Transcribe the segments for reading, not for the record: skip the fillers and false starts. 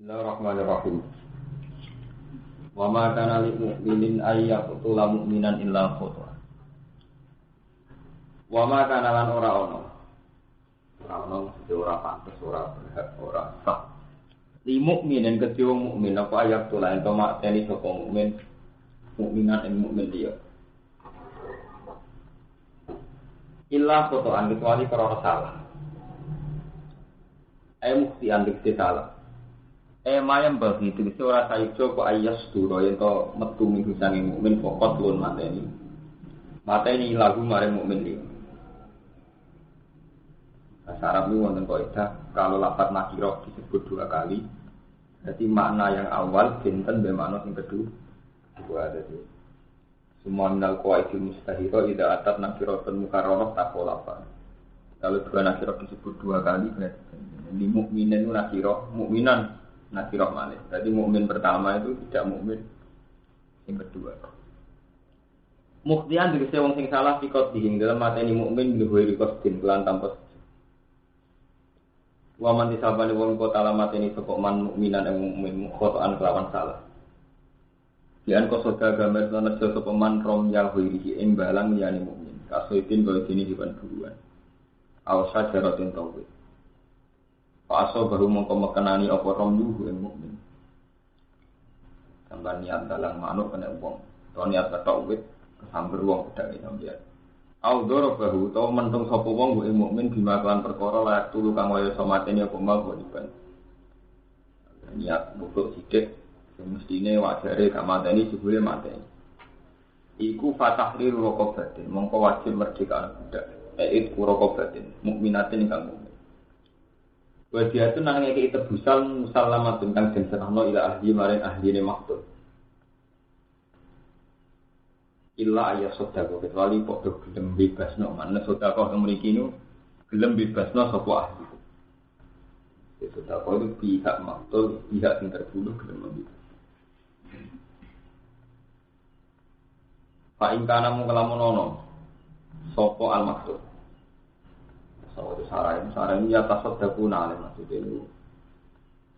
Bismillahirrahmanirrahim. Wa ma kana lil mu'minin ay yaqtula mu'minan illa khata. Wa ma kana lan ora ono. Ora ono ora pantes, ora berhak, ora sah. Li mukminin kedhe wong mukmin apa ayat tulah ento makteni sapa mukmin mukminan ing mukmin liya. Illa khata kecuali karena salah. Mukti andik salah. Mayam bagi itu ora sayujo kok ayas duro yen to metu minggu sange mukmin pokok lun mateni. Mateni lagu mare mukmin iki. Bahasa Arab ini wonten kaidah kalau lafaz nakirah disebut dua kali. Jadi makna yang awal benten be makna yang kedua. Jadi semua minal qawaidil mustahira idza atat nakiratun mukarrarah taqolafa. Kalau dua nakirah disebut dua kali berarti di mukminin nakirah mukminan nakirah manis. Jadi mukmin pertama itu tidak mukmin yang kedua. Muktian dikese wong sing salah pikot dihing dalam mateni mukmin luwih rikostin kelan tanpa. Wa man disabani wong kota mateni sapa man mukminan yang mukmin khotoan kelawan salah. Dian kosoda gambar lan sapa man rom yahwiri ing balang liyane mukmin. Kasoitin kaya dene dipan buruan. Awsa jaratin tauhid. Paso baru mongko mekenani apa romyu ing mukmin. Sampai niat dalang manuk kena wong. To niat ketok wit kesamber wong pedang sampeyan. Audoro bahu to mentung sapa wong ing mukmin bimaklan perkara layak tulu kang waya somatene apa mau diban. Niat butuh sithik semestine wajare gak mateni jebule mateni. Iku fatahriru raqabatin mongko wajib merdeka budak. Raqabatin mukminatin kang mukmin. Wajah itu nangnya kita tebusan musalamat tentang dan serahno ila ahli maring ahli ne maktub. Illa ayat sodako kecuali podo gelem bebasno mana sodako yang memiliki nu gelem bebasno sapa ahli. Sodako itu pihak maktub pihak yang terbunuh gelem membebas. Fa ingkana mung kelamun ono sapa al maktub. Soal sarai ini atas sedekuna oleh maksudnya itu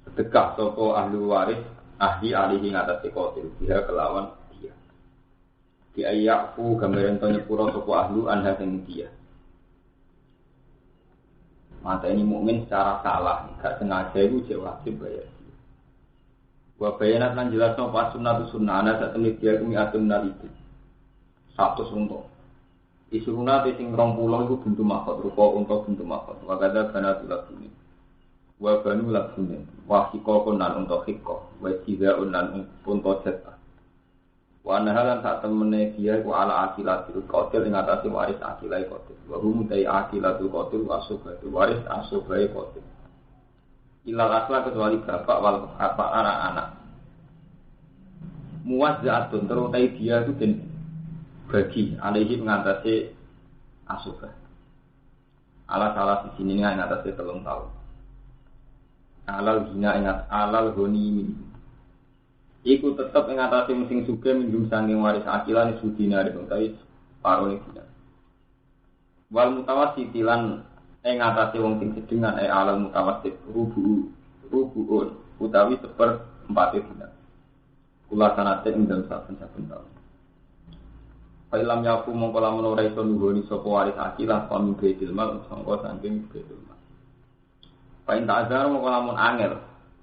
sedekah toko ahli waris ahli alihi ngatas kotil dia kelawan dia diayaku gambaran tanya pura toko ahlu anha sing dia mata ini mukmin secara salah gak sengaja itu wajib bayar wa bayanat lan jelasno pas sunnah ana sak temne dia kumiatun naliti 100 untuk isuruna sing 20 iku bentuk makot rupa untuk bentuk makot wa kadza kana tulakune wa banu lakune wa hikokon lan untuk hikok wa jizaun lan untuk jatah wa nahalan sak temene dia ku ala akilatul qatil ing atase waris akilai qatil wa hum tai akilatul qatil asubatu waris asubai qatil ilal asla kecuali bapak wal apa anak-anak muwazzatun terutai dia itu den bagi alaihi mengatasi asubah. Ala salah di sini mengatasi 3 tahun. Alal hina ingat alal goni. Iku tetap mengatasi musim suge minjum sanging waris akilan sudina dikontai parone dina. Wal mutawassitilan mengatasi wong sing sedengan alal mutawassit rubuun utawi 1/4 dina. Kula sanate ing dalem saben-saben taun. Failam yaku mongko lamun ora iso nuhoni sapa waris akilah paming baitul mal sangka saking baitul mal. Pain ta'adzar mongko lamun angel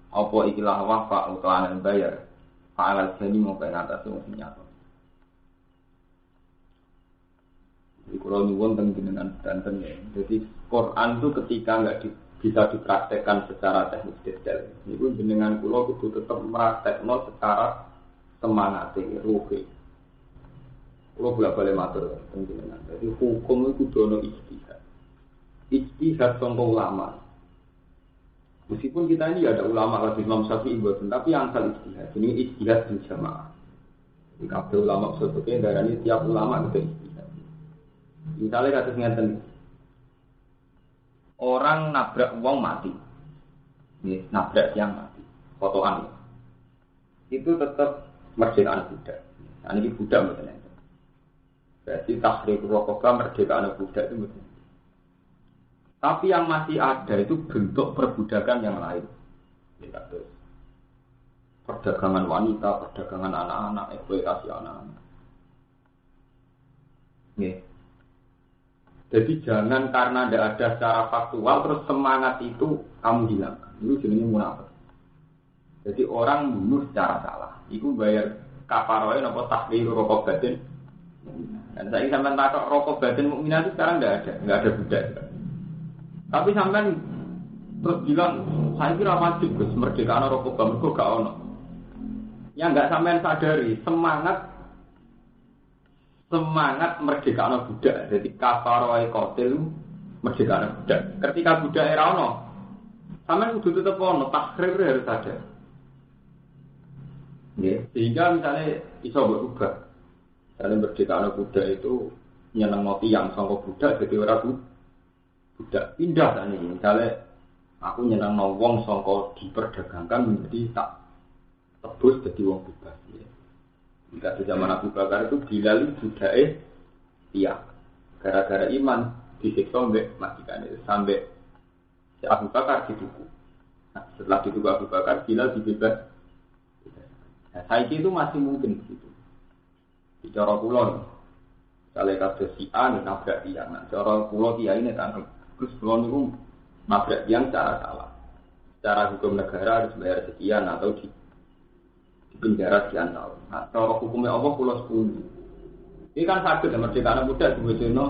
apa ikilah wafa utawa angel bayar. Fa'al jani mongko ngatasi wong nyata. Iki kula nyuwun teng jenengan danten ya. Jadi Quran itu ketika enggak bisa dipraktekkan secara teknis detail. Niku jenengan kula kudu tetep praktekno secara semangat ruhi. Kalau bolak-balik matur penjenengan. Jadi hukum itu dono ijtihad. Ijtihad contoh ulama. Meskipun kita ini ada ulama lagi Imam Syafi'i buatan, tapi angsal ijtihad. Ini ijtihad berjamaah. Di kabeh ulama sebetulnya darani tiap ulama itu ijtihad. Misalnya kasus ngeten. Orang nabrak wong mati. Ini nabrak yang mati. Fotoan. Itu tetap merdekaan budak. Nah, ini budak betul. Berarti tahrir rokobah merdekaan budak itu betul. Tapi yang masih ada itu bentuk perbudakan yang lain. perdagangan wanita, perdagangan anak-anak, eksploitasi anak-anak. Nih. Jadi jangan karena tidak ada secara faktual terus semangat itu kamu hilangkan. Itu jenisnya munafik. Jadi orang bunuh secara salah. Itu bayar kafaroh nopo takdir rokok batin. Dan saya sampai takut rokok batin mukminah itu sekarang nggak ada budak. Tapi sampai terus bilang saya kira wajib Gus merdeka rokok batin gak ono. Yang nggak sampai sadari semangat merdeka budak. Jadi kafaroh kotil merdeka budak. Ketika budak era ono, sampai kudu tetep ono takrir harus ada. Ya, sehingga misalnya iso berubah. Misalnya merdeka budak itu nyeneng tiang sangka budak jadi orang budak pindah tadi. Misalnya aku nyeneng wong sangka diperdagangkan menjadi tak tebus jadi wong bebas. Ya. Jika di zaman Abu Bakar itu Bilal budake tiang. Gara-gara iman disiksa mbek majikan itu sampai si Abu Bakar dituku. Nah, setelah dituku Abu Bakar Bilal dibebas. Nah, saiki itu masih mungkin begitu. Di cara kula, kalau kados si A nabrak tiang, nah cara kula kiai ini tangkep. Terus kula niku nabrak tiang secara salah. Secara hukum negara harus bayar sekian atau di penjara sekian tahun. Nah, cara hukumnya Allah kula 10. Ini kan sakit merdeka muda dibojono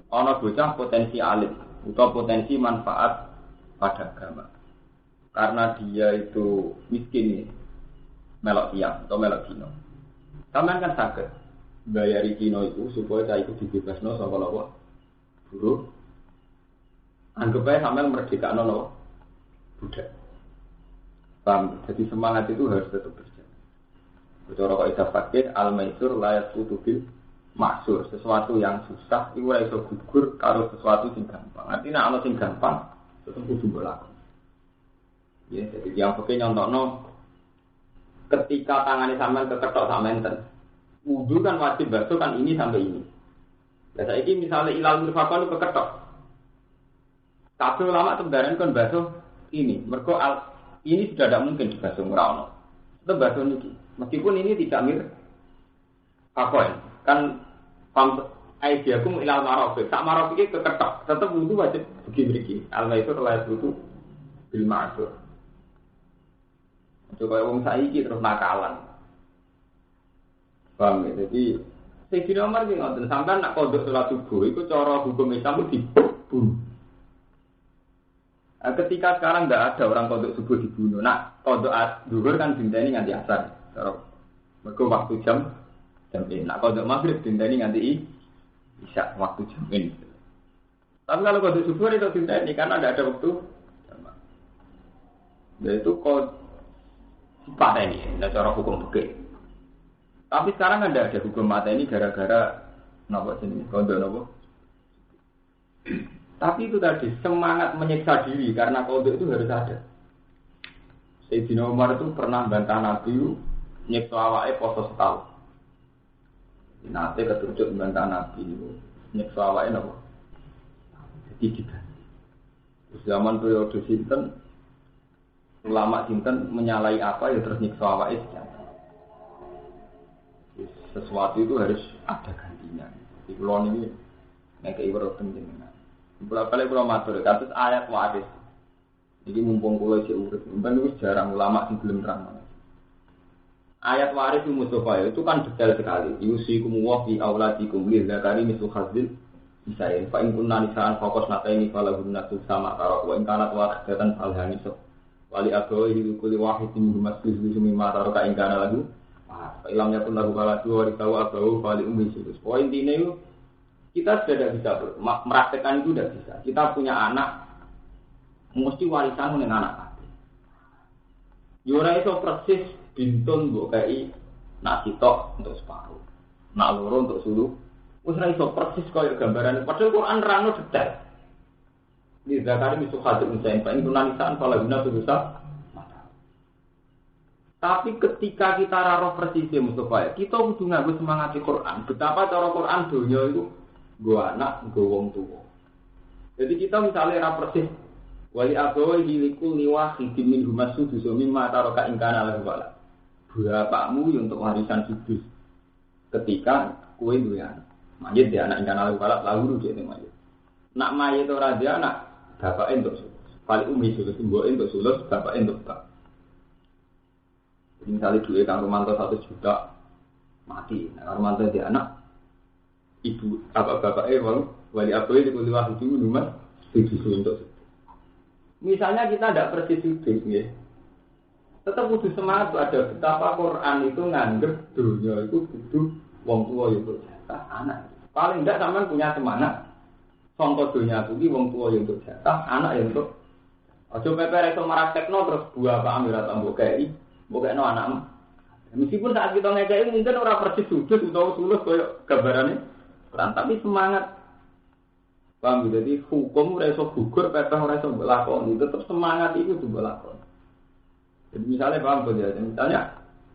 ana bocah potensi alim atau potensi manfaat pada agama. Karena dia itu miskin nih. Melok tiang atau melok dino. Sampeyan kan sakit bayari dino itu supaya saya itu dibebasno saka apa? Buruh. Anggap aja sampeyan merdekakno lho. Budak. Paham? Jadi semangat itu harus tetap berjalan. Bicara kaidah fakir al-maisur la yasqutu bil maksur. Sesuatu yang susah iku ora iso gugur karo sesuatu sing gampang. Artinya ana sing gampang tetep kudu berlaku. Ya, jadi yang fakir nyontokno ketika tangannya sampean keketok sampean ten. Wudu kan wajib basuh kan ini sampai ini. Lah saiki misalnya ilal mirfaqan keketok. Kabeh ulama tembaran kan basuh ini. Mergo ini sudah tidak mungkin dibasuh ora ono. Tetep basuh niki. Meskipun ini tidak mirfaqan. Kan pam aidiakum ilal marafiq. Sak marafiq keketok. Tetep wudu wajib begini. Al-maisur la wudu bil ma'sur. Coba wong saiki terus nakalan. Paham ya? Jadi Sayyidina Umar ki ngoten sampean nak kodok salat subuh iku cara hukum Islam dibunuh. Nah, ketika sekarang enggak ada orang kodok subuh dibunuh. Nak kodok zuhur kan dinteni nganti asar. Mergo waktu jam ini. Nak kodok maghrib dinteni nganti isya waktu jam ini. Tapi kalau kodok subuh itu dinteni karena enggak ada waktu jam. Yaitu kod mata ini, tidak cara hukum fikih. Tapi sekarang ada hukum mata ini gara-gara nopo sini, kondo nopo. Tapi itu tadi semangat menyiksa diri karena kondo itu harus ada. Sayyidina Umar itu pernah bantah Nabi nyiksa awake poso setahun. Nanti ketujuh bantah Nabi itu nyiksa awake nopo. Jadi diganti. Zaman periode sinten ulama sinten menyalahi apa ya terus nyiksa awake sesuatu itu harus ada gantinya. Di kulon ini nek iwrat jenengan. Berapa kali kula matur kados ayat waris. Iki mumpung kula isih urip, ben wis jarang ulama sing gelem terang. Ayat waris Mustafa itu kan detail sekali. Yusikum wa fi auladikum li zakari mislu khazil misalnya fa in kunna nisaan fokus nataini falahunna sama karo wa in kanat wahidatan falhani wali abawahi kulli wahidin masjid mimma taraka in kana lahu ilhamnya pun lagu kala dua tahu abawu wali ummi sulus. Poin ini kita sudah tidak bisa meraktekan itu tidak bisa. Kita punya anak mesti warisan dengan anak. Yura itu persis bintun mbok kai nak sitok untuk separuh, nak loro untuk suluh. Wis ra iso persis kaya gambaran padahal Quran rano detail. Di zakari misuk hadis misalnya, Pak itu nanisaan kalau guna berusaha. Tapi ketika kita raro persisnya Mustafa, kita kudu nganggo semangat di Quran. Betapa cara Quran dunia itu gua anak, gua wong tua. Jadi kita misalnya raro persis Wali abawahi likul liwahidin min humas sudusu mimma taraka ingkana lahu walad. Bapakmu untuk warisan sudus ketika kowe duwe anak. Mayit dia anak ingkana lahu walad lahu rujuk itu mayit. Nak mayit ora dia anak, bapake entuk sulus. Kali umi sulus, mboke entuk sulus, bapake entuk bak. Misalnya duit Kang Romanto 1 juta mati, Kang Romanto dia anak, ibu bapaknya wali abawahi likul liwahidin min humas sudusu untuk. Misalnya kita tidak persis sudut, ya. Tetap kudu semangat ada betapa Quran itu nganggep dunia itu kudu wong tua untuk jatah anak. Paling tidak sampean punya semangat. Contoh dunia kuwi wong tua untuk jatah anak yang untuk. Aja peper iso maraktekno terus buah Pak Amir atau mbok kei, mbok kekno anakmu. Meskipun saat kita ngekei mungkin ora persis sudut utawa sulus koyo gambarane. Tapi semangat. Paham, jadi hukum ora iso gugur, pepeh ora iso lakoni, tetap semangat itu juga lakoni. Jadi misalnya paham ya, misalnya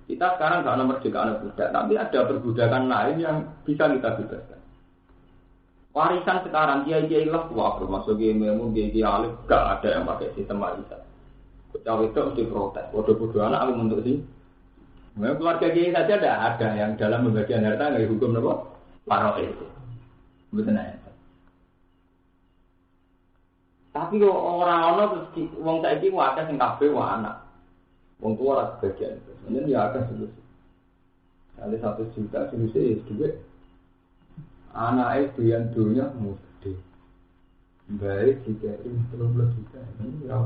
kita sekarang nggak nomor merdeka budak, tapi ada perbudakan lain yang bisa kita bebaskan. Warisan sekarang kiai-kiai lah, wah termasuk kiai alif, nggak ada yang pakai sistem warisan. Cawe itu mesti protes, bodoh-bodoh anak aku untuk sih. Keluarga kiai saja ada yang dalam pembagian harta nggak hukum apa? Paro itu, betul ya. Tapi orang-orang terus wong saiki wae sing kabeh wae anak. Wong tua ora kebagian. Sebenarnya ya akeh solusi. Ada 1 juta solusi duit. Anake doyan dunya mesti. Baik jika ini 30 juta. Ini ya.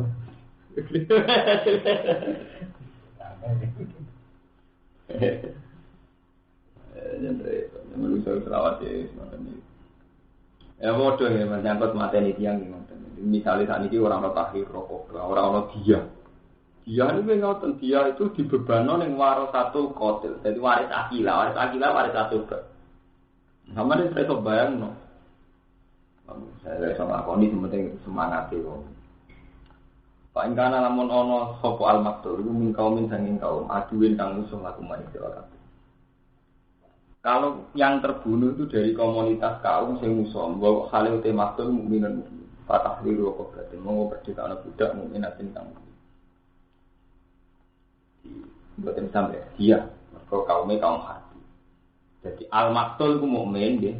Manusia selawat ya semacam ini. Ya bodoh ya, menyangkut materi tiang gimana. Misalnya saat ini orang takhir rokok, orang dia. Dia ini ngoten, dia itu dibebankan yang waris satu kotil, jadi waris akilah, waris satu ber. Sama dia saya bayang no. Saya sama koni sementing semangat itu. Pak ingkana lamun ono sopo al maktur, itu min sanging kaum aduin kang musuh laku manik silakan. Kalau yang terbunuh itu dari komunitas kaum sing musuh, bahwa halil temaktur mukminin mukmin. Patah liru kok berarti mau berdeka anak budak mukminatin kamu. Bukan sampai dia, mereka kaumnya kaum hati. Jadi al-maktul itu mukmin dia,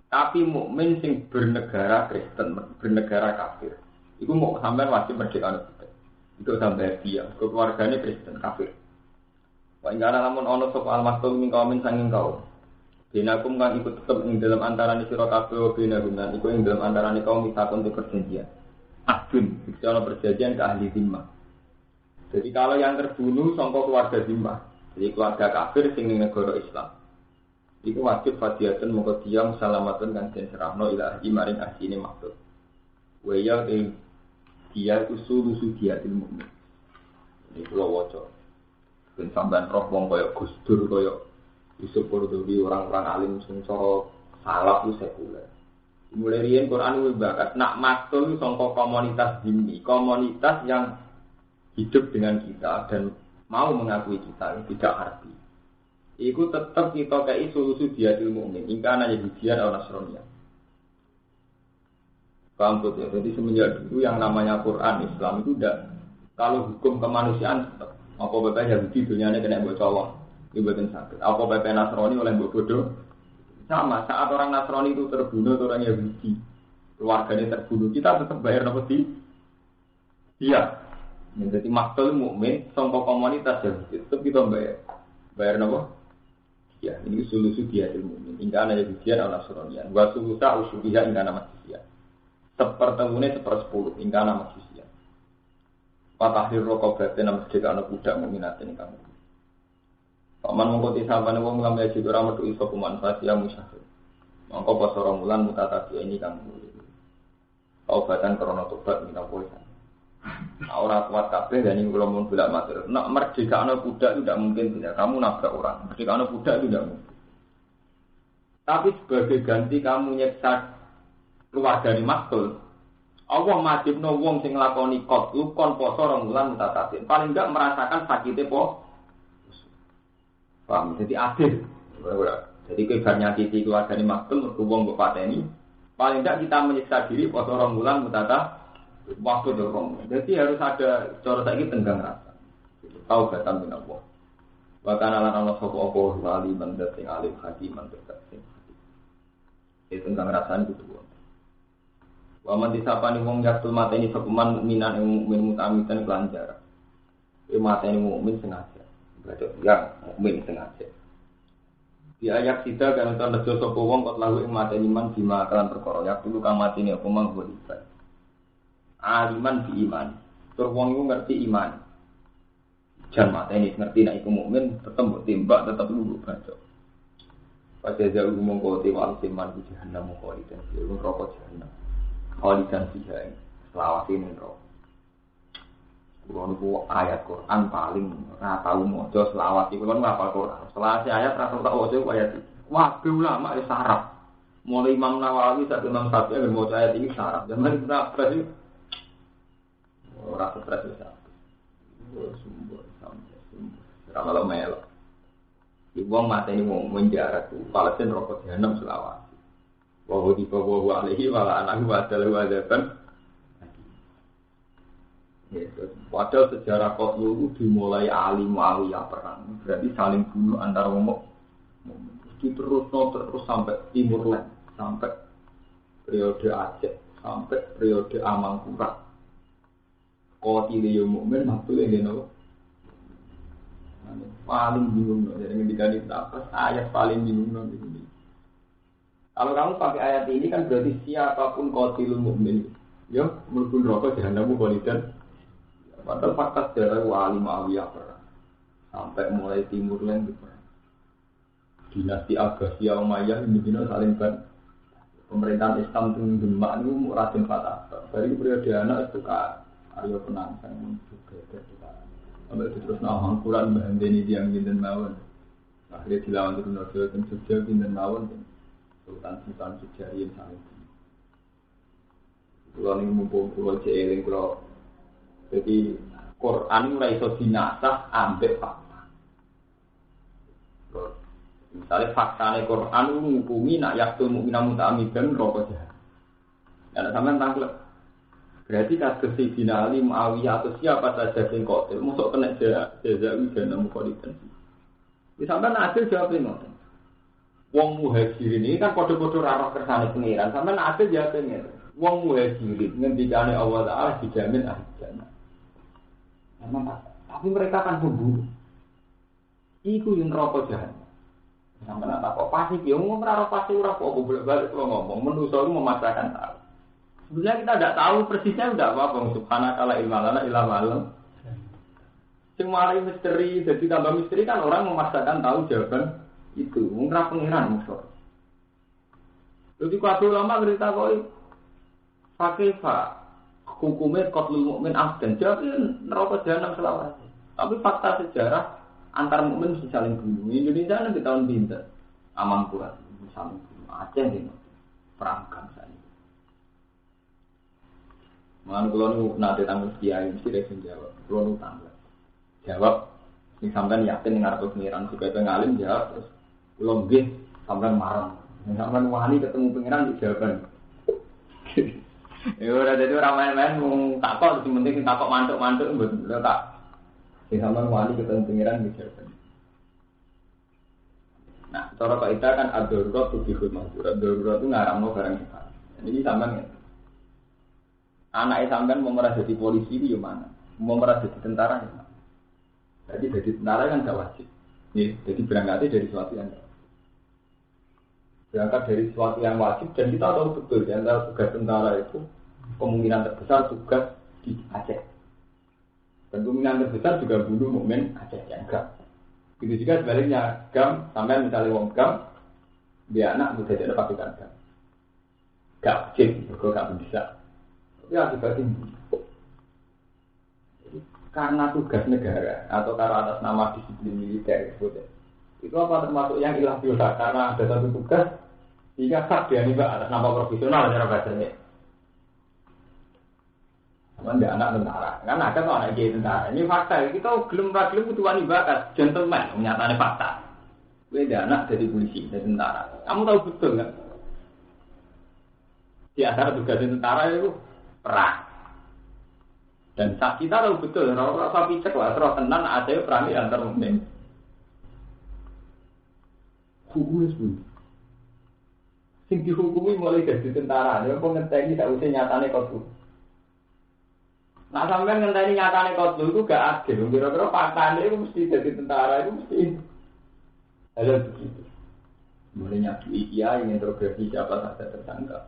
tapi mukmin sing bernegara Kristen, bernegara kafir. Itu mau sampai wajib berdeka anak budak. Itu sampai dia, keluarganya Kristen kafir. Wah enggak ada namun ono sop al-maktul min kaumin sanging kaum. Binakum kan ikut tetap ing dalam antarané sira kabeh binagum lan iku ing dalam antarané kaum misakon te perjanjian. Adun, iki ana perjanjian ke ahli zimmah. Jadi kalau yang terbunuh sangka keluarga zimmah, jadi keluarga kafir sing ning negara Islam. Iku wajib fadiyatun mongko dia musalamatun kan den serahno ila ahli maring ahline maksud. Wa ya dia usul dia ilmu. Iki kula waca. Ben sampean roh wong kaya Gus Dur kaya Yusuf Qaradawi orang-orang alim sing cara salaf itu sekuler. Mulai riyen Quran kuwi bakat nak maktul sangka komunitas zimmi, komunitas yang hidup dengan kita dan mau mengakui kita tidak harbi. Iku tetap kita kei solusi diadil mukmin, ingkana Yahudian atau Nasrani. Paham ya? Jadi semenjak dulu yang namanya Quran Islam itu tidak, kalau hukum kemanusiaan tetap apa bapak Yahudi dunyanya kena mbok colong. Ibadah sakit. Apa PP Nasrani oleh mbok bodoh? Sama, saat orang Nasrani itu terbunuh atau orang Yahudi, keluarganya terbunuh, kita tetap bayar apa sih? Iya. Jadi maktul mukmin sangka komunitas Yahudi, tetap kita bayar apa? Ya, ini solusi dia ilmu mukmin. Hingga ana Yahudian atau Nasrani. Wa sulusa usubiha hingga nama manusia. Sepertemunya 1/10 hingga nama manusia. Patahir rokobatnya nama sedekah anak budak mukminatin kamu. Paman mengkoti sahabat wong lam ya jidora metu iso kumanfaat ya musyafir. Mongko pas ora mulan mutatabi ini kang mulih. Obatan krana tobat minta poisan. Ora kuat kabeh dan iki kula mun bolak matur. Nek merdekane budak itu tidak mungkin tidak. Kamu nabrak orang. Merdekane budak itu tidak mungkin. Tapi sebagai ganti kamu nyeksa keluargane maktul. Allah majibno wong sing nglakoni qot lukon poso ora mulan mutatabi. Paling enggak merasakan sakite po. Paham, jadi adil. Jadi kebarnya titi keluarga ini maktul, berhubung ke pateni. Paling tidak kita menyiksa diri, pas orang bulan mutata Waktu dorong. Jadi harus ada cara saiki tenggang rasa. Taubatan min Allah. Wa kana lan Allah sapa apa wali mandat sing alim hakiman tetep sing. Itu tenggang rasane kudu. Wa man disapani wong yaktul mateni sapeman mukminan mukmin mutamitan kelanjar. E mateni mukmin sengaja. Berarti yang mukmin sengaja. Di ayat 3 kan tanda sapa wong kok lalu ing mateni man bima kalan perkara yak dulu kang mateni apa mang ibadah. Aliman bi iman. Tur wong iku ngerti iman. Jan mateni ngerti nek iku mukmin tetep mbok timbak tetep lugu baca. Pada jauh mongko te wal siman di jahannam khalidan fi rokok jahannam. Khalidan fi jahannam. Selawase ning rokok. Kulo niku ayat Quran paling ora tau maca selawat iku kan ngapal Quran. Selawase ayat ra tau waca ayat. Wah, ulama wis sarap. Mulai Imam Nawawi sampai Imam Syafi'i yang maca ayat ini sarap. Zaman kita stres ora stres wis. Sumber sampai sumber. Ora melo. Wong mateni wong menjarak ku palesen rokok jahanam selawat. Wa di bawa alaihi wa anahu wa adaban. Padahal sejarah Qotlu itu dimulai Ali Muawiyah perang. Berarti saling bunuh antara wong. Terus sampai Timur Leste, sampai periode Aceh, sampai periode Amangkurat. Qotile mukmin maksudnya ngene. Paling bingung jadi ketika ditafsir ayat paling bingung di sini. Kalau kamu pakai ayat ini kan berarti siapapun qatilul mukmin, ya mlebu neraka jahanam khalidan. Padahal fakta sejarah wali Muawiyah perang sampai mulai Timur Leste perang. Dinasti Abbasiyah Umayyah ini saling kan pemerintahan Islam itu Demak itu Raden Fatah. Dari periode anak suka Arya Penangsang juga suka. Sampai terus nama Quran Mbandeni yang binten mawon. Akhirnya dilawan turun Rasul dan Jogja binten mawon. Sultan Sejari yang saling. Kalau ini mumpung pulau Jeeling pulau. Jadi Quran ora iso dinasah ambek fakta. Misalnya faktane Quran ngukumi nak yaktul mukmin muta'ammidan roko jahat. Ada sampean tanglet. Berarti kados Sayyidina Ali Muawiyah atau siapa saja sing qatil mosok kena jaza'i jahanam khalidan. Wis sampean adil jawab ngoten. Wong muhajirin ini kan padha-padha ra roh kersane pengiran. Sampean adil jawab ngene. Wong muhajirin ngendikane Allah Taala dijamin ahli jannah. Tapi mereka akan pembunuh. Iku yang rokok jahat. Sampai nak kok pasti dia ngomong rara pasti ora kok bolak-balik kalau ngomong manusia itu memaksakan tahu. Sebenarnya kita tidak tahu persisnya tidak apa-apa. Subhanakala ilmalana ilah malam. Semua misteri, jadi tambah misteri kan orang memaksakan tahu jawaban itu. Mungkin pengiran musuh. Jadi kalau ulama cerita koi pakai hukumnya qatlul mukmin afdan jadi neraka jahanam selawase. Tapi fakta sejarah antar mukmin mesti saling bunuh. Indonesia nanti tahun pinter Amangkurat saling bunuh. Aceh ini perang bangsa ini. Mana kalau nu nanti tanggung kiai mesti resen jawab. Kalau nu tanggung jawab, ini sampai yakin dengar pengiran supaya pengalim jawab terus belum gih sampai marah. Sampai wani ketemu pengiran dijawaban. Ya ora dadi ora main-main mung takok penting takok mantuk-mantuk mboten tak. Sing sampean wali ketemu pengiran iki. Nah, cara kaidah kan ad-darurat tubihul mahdurat. Darurat itu ngaramno barang kita. Ini sampean anake sampean mau merasa jadi polisi itu yo mana? Mau merasa jadi tentara ya mana? Jadi tentara kan gak wajib. Nih, jadi berangkatnya dari sesuatu yang berangkat dari sesuatu yang wajib dan kita tahu betul ya, antara tugas tentara itu kemungkinan terbesar tugas di Aceh dan kemungkinan terbesar juga bunuh mukmin Aceh yang gam. Itu juga sebaliknya gam sampai misalnya wong gam dia anak muda tidak pasukan gam gak wajib, mereka gak bisa tapi akibatnya karena tugas negara atau karena atas nama disiplin militer itu apa termasuk yang ilah biasa karena ada satu tugas jika sah dia nih atas nama profesional cara bahasanya. Cuman dia anak tentara, kan ada tuh anak jadi tentara. Ini fakta. Kita gelem butuh wani bakat, gentleman, menyatakan fakta. Dia anak jadi polisi, jadi tentara. Kamu tahu betul nggak? Di antara tugas tentara itu perang. Dan kita tahu betul, rasa picek lah, terus tenan ada perang antar mukmin. Hukumnya sebut. Sing dihukumi mulai dari tentara, dia pun ngenteni tak usah nyatane kotu. Nah sampai ngenteni nyatane kotu itu gak adil. Kira-kira faktanya itu mesti jadi tentara itu mesti. Ada begitu. Mulai nyakui kiai yang interogasi siapa saja tersangka.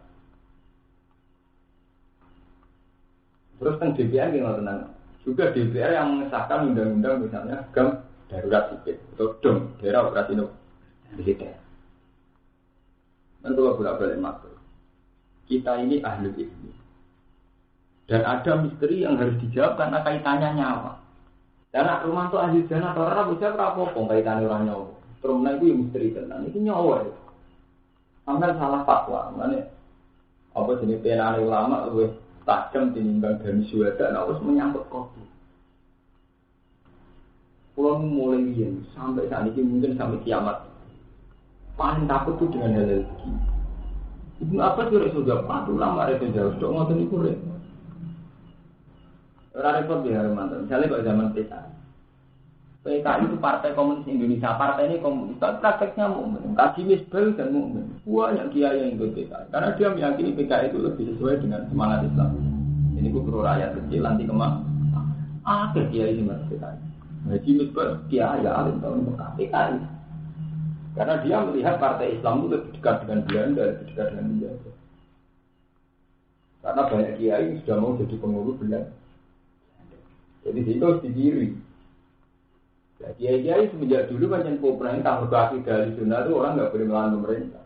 Terus kan DPR gimana tenang? Juga DPR yang mengesahkan undang-undang misalnya gam darurat sipil atau DOM, daerah operasi militer. Dan kalau bolak-balik masuk, kita ini ahli ilmu. Dan ada misteri yang harus dijawab karena kaitannya nyawa. Karena rumah itu ahli jannah atau orang bisa berapa kaitannya orang nyawa. Terus itu yang misteri tentang itu nyawa. Sampai salah fatwa, mana? Apa jenis penane ulama lebih tajam tinimbang dari syuhada, harus menyangkut kopi. Pulau mulai biyen sampai saat ini mungkin sampai kiamat. Paling takut tuh dengan hal begini. Ibu apa sih sudah patuh lama itu jauh, dok ngotot itu rek. Orang repot dia mantan. Misalnya kalau zaman PKI itu Partai Komunis Indonesia, partai ini komunis, tapi prakteknya mukmin, kaji misbah dan mukmin. Banyak kiai yang ikut PKI, karena dia meyakini PKI itu lebih sesuai dengan semangat Islam. Ini guru rakyat kecil nanti kemana? Ada kiai yang masuk PKI. Kaji misbah kiai alim tahun PKI. Karena dia melihat partai Islam itu lebih dekat dengan Belanda, lebih dekat dengan India. Karena banyak kiai yang sudah mau jadi pengurus Belanda. Jadi itu harus didiri. Ya, kiai-kiai semenjak dulu macam pemerintah berkaki dari zona itu orang nggak boleh melawan pemerintah.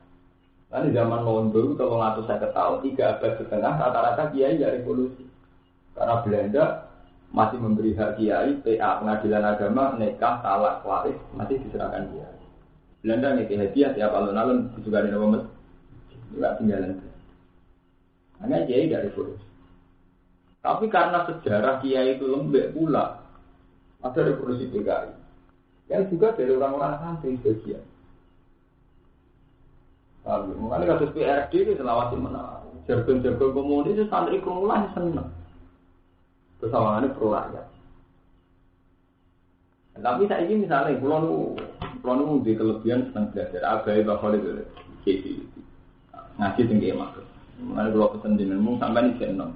Karena di zaman Londo itu kalau ngatur saya tahu 3 abad setengah rata-rata kiai nggak revolusi. Karena Belanda masih memberi hak kiai, PA pengadilan agama, nikah, talak, waris masih diserahkan kiai. Belanda nih hadiah tiap alun-alun juga ada nama juga tinggalan. Hanya kiai dari revolusi. Tapi karena sejarah kiai itu lembek pula, ada revolusi PKI. Yang juga dari orang-orang santri sebagian. Mengenai kasus PRD itu selawasi menang. Jargon-jargon komunis itu santri kerumunan senang. Persawangannya pro rakyat. Tapi saya ini misalnya, kalau di kelebihan sedang belajar, abai bakal itu, jadi ngaji tinggi maksud. Mengenai kalau pesan dinamum sampai di channel.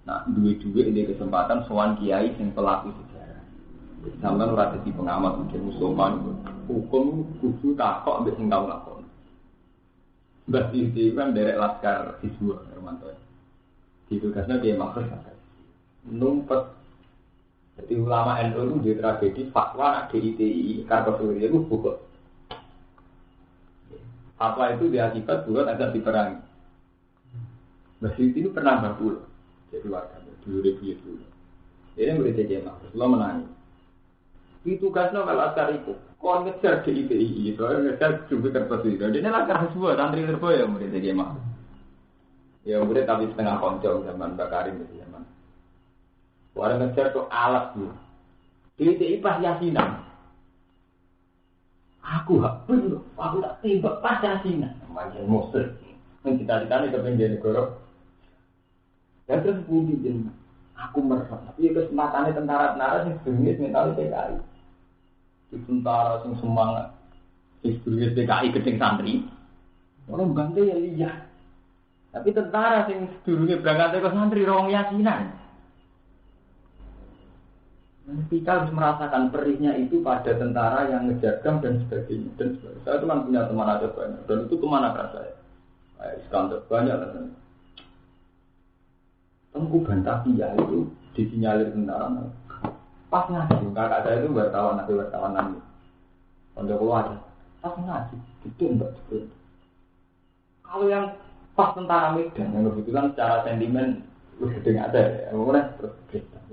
Nah, duit-duit ini kesempatan soal kiai yang pelaku sejarah. Sampai nurati di pengamat mungkin musulman, hukum kudu takok ambil sing tau lakon. Mbak itu kan derek laskar Hizbut Hermanto. Ditugasnya dia maksud numpet. Jadi ulama NU itu di tragedi fatwa nak DITI Kartosuria itu bukan. Fatwa itu diakibat buat agak diperangi. Mbak itu pernah berpuluh. Jadi warga dulu dulu. Ini murid jemaah, lo menangis. Itu kasno kalau askar itu, kon ngejar DITI itu, ngejar juga Kartosuria. Ini laskar semua, santri terbaik ya murid jemaah. Ya murid tapi setengah konco zaman Mbak Karim itu zaman. Orang ngejar itu alat dulu. DITI pas yasinan. Aku belum, aku tak tembak pas yasinan. Macam monster. Cita-citanya kepengen negara. Dan terus budi jeneng. Aku merasa, tapi kesempatannya tentara-tentara yang sebenarnya mental PKI. Di tentara yang semangat, sebenarnya PKI gedeng santri. Orang bangga ya iya. Tapi tentara yang sebenarnya berangkat ke santri orang yasinan. Kita harus merasakan perihnya itu pada tentara yang ngejargam dan sebagainya. Dan sebagainya. Saya itu kan punya teman aja banyak. Dan itu teman akrab saya. Kayak Iskandar banyak lah. Tengku bantah dia itu disinyalir tentara. Pas ngaji, kakak saya itu wartawan nanti. Untuk keluar, pas ngaji, itu enggak seperti. Kalau yang pas tentara Medan, yang kebetulan secara sentimen lebih gede nggak ada ya, mulai terus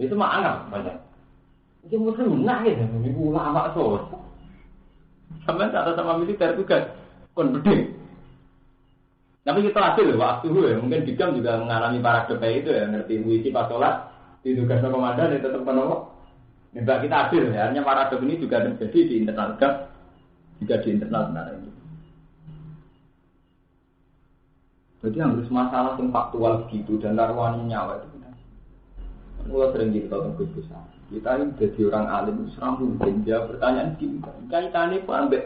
itu mah anggap banyak. Itu muslim nangis, ini ulama so. Sampai kata sama militer itu kan konbeding. Tapi kita adil waktu itu ya, mungkin Bikam juga mengalami parade itu ya, ngerti puisi pas sholat, ditugaskan komandan dan tetap penolong. Mbak kita adil ya, hanya parade ini juga terjadi di internal juga di internal sebenarnya ini. Jadi harus masalah yang faktual begitu dan taruhannya nyawa itu. Mulai sering kita tunggu besar. Kita ini jadi orang alim, serang mungkin dia pertanyaan kita. Kaitannya apa ambek?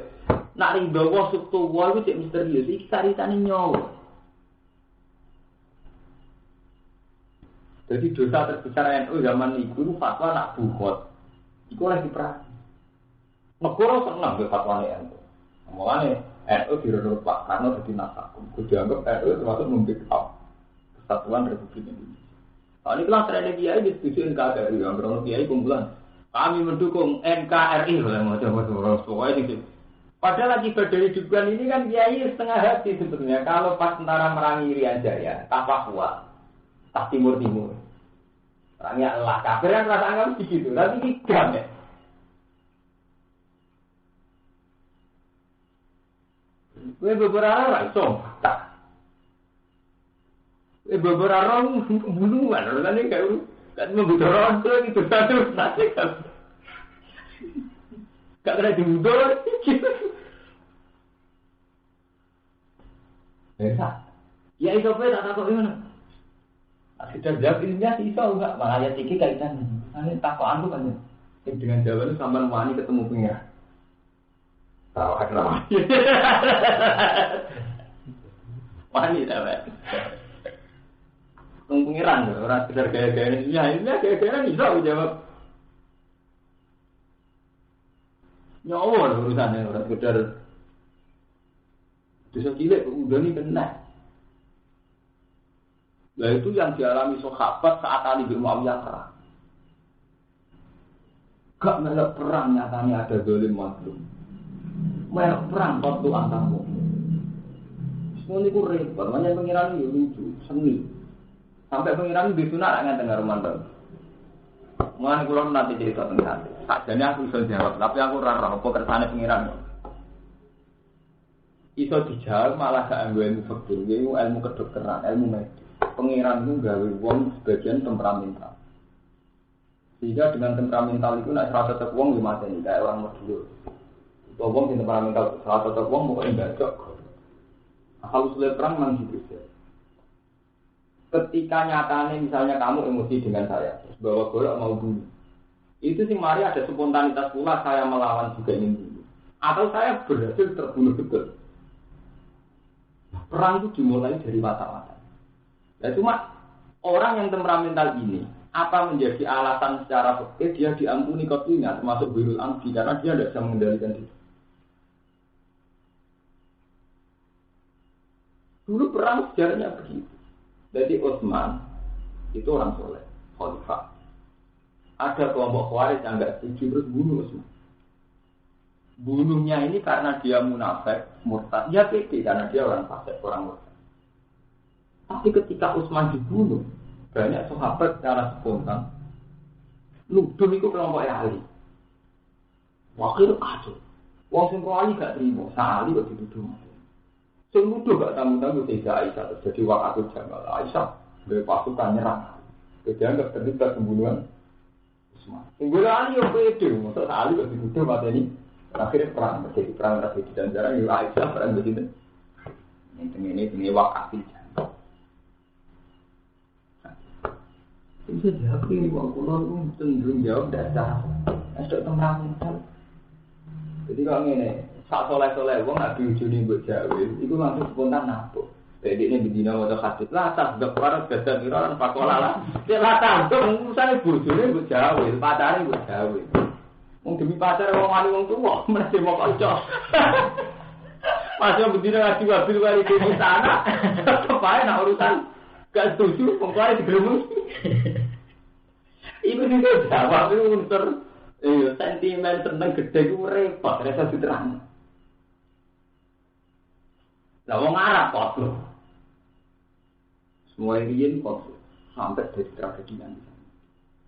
Nak ridho wah subtu wah itu cek misterius. Iki kaitannya nyawa. Jadi dosa terbesar NU zaman itu fatwa nak bukhot. Iku lagi perang. Negara senang dengan fatwa NU. Mulane NU direnut Pak Karno jadi nasakum. Itu dianggap NU termasuk membackup Kesatuan Republik Indonesia. Ini kelas trennya kiai disetujuin KRI, yang berono kiai kumpulan. Kami mendukung NKRI, kalau mau coba soalnya ini. Padahal lagi berdiri juga ini kan kiai setengah hati sebetulnya. Kalau pas tentara merangi Irian Jaya, tak Papua, tak Timur. Orangnya Allah kafir kan rasa anggap begitu, tapi tidak ya. Gue beberapa orang tak. Beberapa orang bunuhan, orang ini kan membunuh orang itu itu satu nanti kan, gak kena dibunuh, ya itu apa tak tahu ini, sudah jawab ilmiah iso enggak, malah ayat ini kaitan, ini takoan tuh kan, dengan jawaban sampai wani ketemu pengira, tahu ada wani apa? Pengiran orang sekedar gaya-gaya ini, ya ini gaya-gaya bisa jawab. Nyawa urusannya orang sekedar dosa cilik udah nih kena. Nah itu yang dialami sahabat saat Ali bin Muawiyah perang. Gak melok perang nyatanya ada zalim mazlum. Melok perang waktu antarmu. Semua ini repot, banyak pengiran itu lucu, seni. Sampai pengiran di sunat nggak dengar mantan. Mengenai kulon nanti cerita tentang hati. Sajanya aku bisa jawab, tapi aku rara apa kersane pengiran. Iso dijawab malah gak ilmu fikih, ilmu kedokteran, ilmu medis. Pengiran itu gawe wong sebagian temperamental. Sehingga dengan temperamental itu nak serasa tetap wong di mata ini kayak orang medul. Wong di temperamental serasa tetap wong bukan enggak. Kalau sudah perang memang gitu. Ketika nyatanya misalnya kamu emosi dengan saya, terus bawa golok mau bunuh, itu sih mari ada spontanitas pula saya melawan juga ingin bunuh, atau saya berhasil terbunuh betul. Perang itu dimulai dari mata-mata. Nah, cuma orang yang temperamental ini, apa menjadi alasan secara fikih dia diampuni qatlunya termasuk birul amdi karena dia tidak bisa mengendalikan diri. Dulu perang sejarahnya begitu. Jadi Utsman itu orang soleh, khalifah. Ada kelompok Khawarij yang enggak setuju terus bunuh Utsman. Bunuhnya ini karena dia munafik, murtad. Ya pede karena dia orang fasik, orang murtad. Tapi ketika Utsman dibunuh, banyak sahabat secara spontan nuduh itu kelompok Ali. Wakil kacau. Wong sing Ali gak terima, Ali kok dituduh. Seluruh gak tamu-tamu Sayyidah Aisyah terjadi wakatul Jamal. Aisyah dari pasukan nyerang. Dianggap terlibat pembunuhan Utsman. Pembunuhan Ali yang pede, maksud Ali kok dituduh mata ini. Akhirnya perang terjadi dan jarang Aisyah perang begitu. Ini wakatul Jamal. Bisa jawab ini wong kula cenderung jawab dasar. Esok temperamental. Jadi kalau ngene sak soleh-soleh wong nak diujuni mbok jawe, iku langsung spontan napuk. Dadi ini bidina wae hadis. Lah tak gak parah gadah kira pakola lah. Nek lah tak usane bojone mbok jawe, pacare mbok jawe. Wong demi pacar wong wani wong tuwa, mesti mau kanca. Masih bidina ngaji wabil kali di sana. Kepae nak urusan gak setuju wong kare digeremus. Iku nek jawab itu unsur sentimen tentang gede ku repot, rasa diterang. Lah wong Arab kok lho. Semua riyen kok sampai dari tragedi nanti.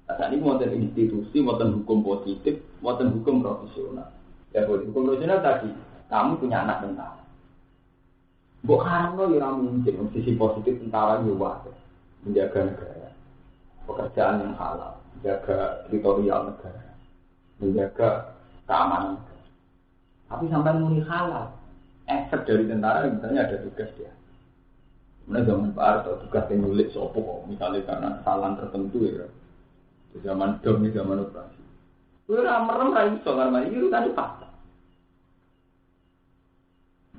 Saat ini model institusi, model hukum positif, model hukum profesional. Ya hukum profesional tadi, kamu punya anak tentara. Mbok karangno ya ora mungkin sisi positif tentara yo wae. Menjaga negara. Pekerjaan yang halal, menjaga teritorial negara, menjaga keamanan negara. Tapi sampai muni halal. Efek dari tentara misalnya ada tugas dia. Kemudian zaman Pak Harto tugas yang nyulik sopo misalnya karena kesalahan tertentu ya. Zaman dom ini zaman operasi. Kuwi ora merem ra iso karena iki kan fakta.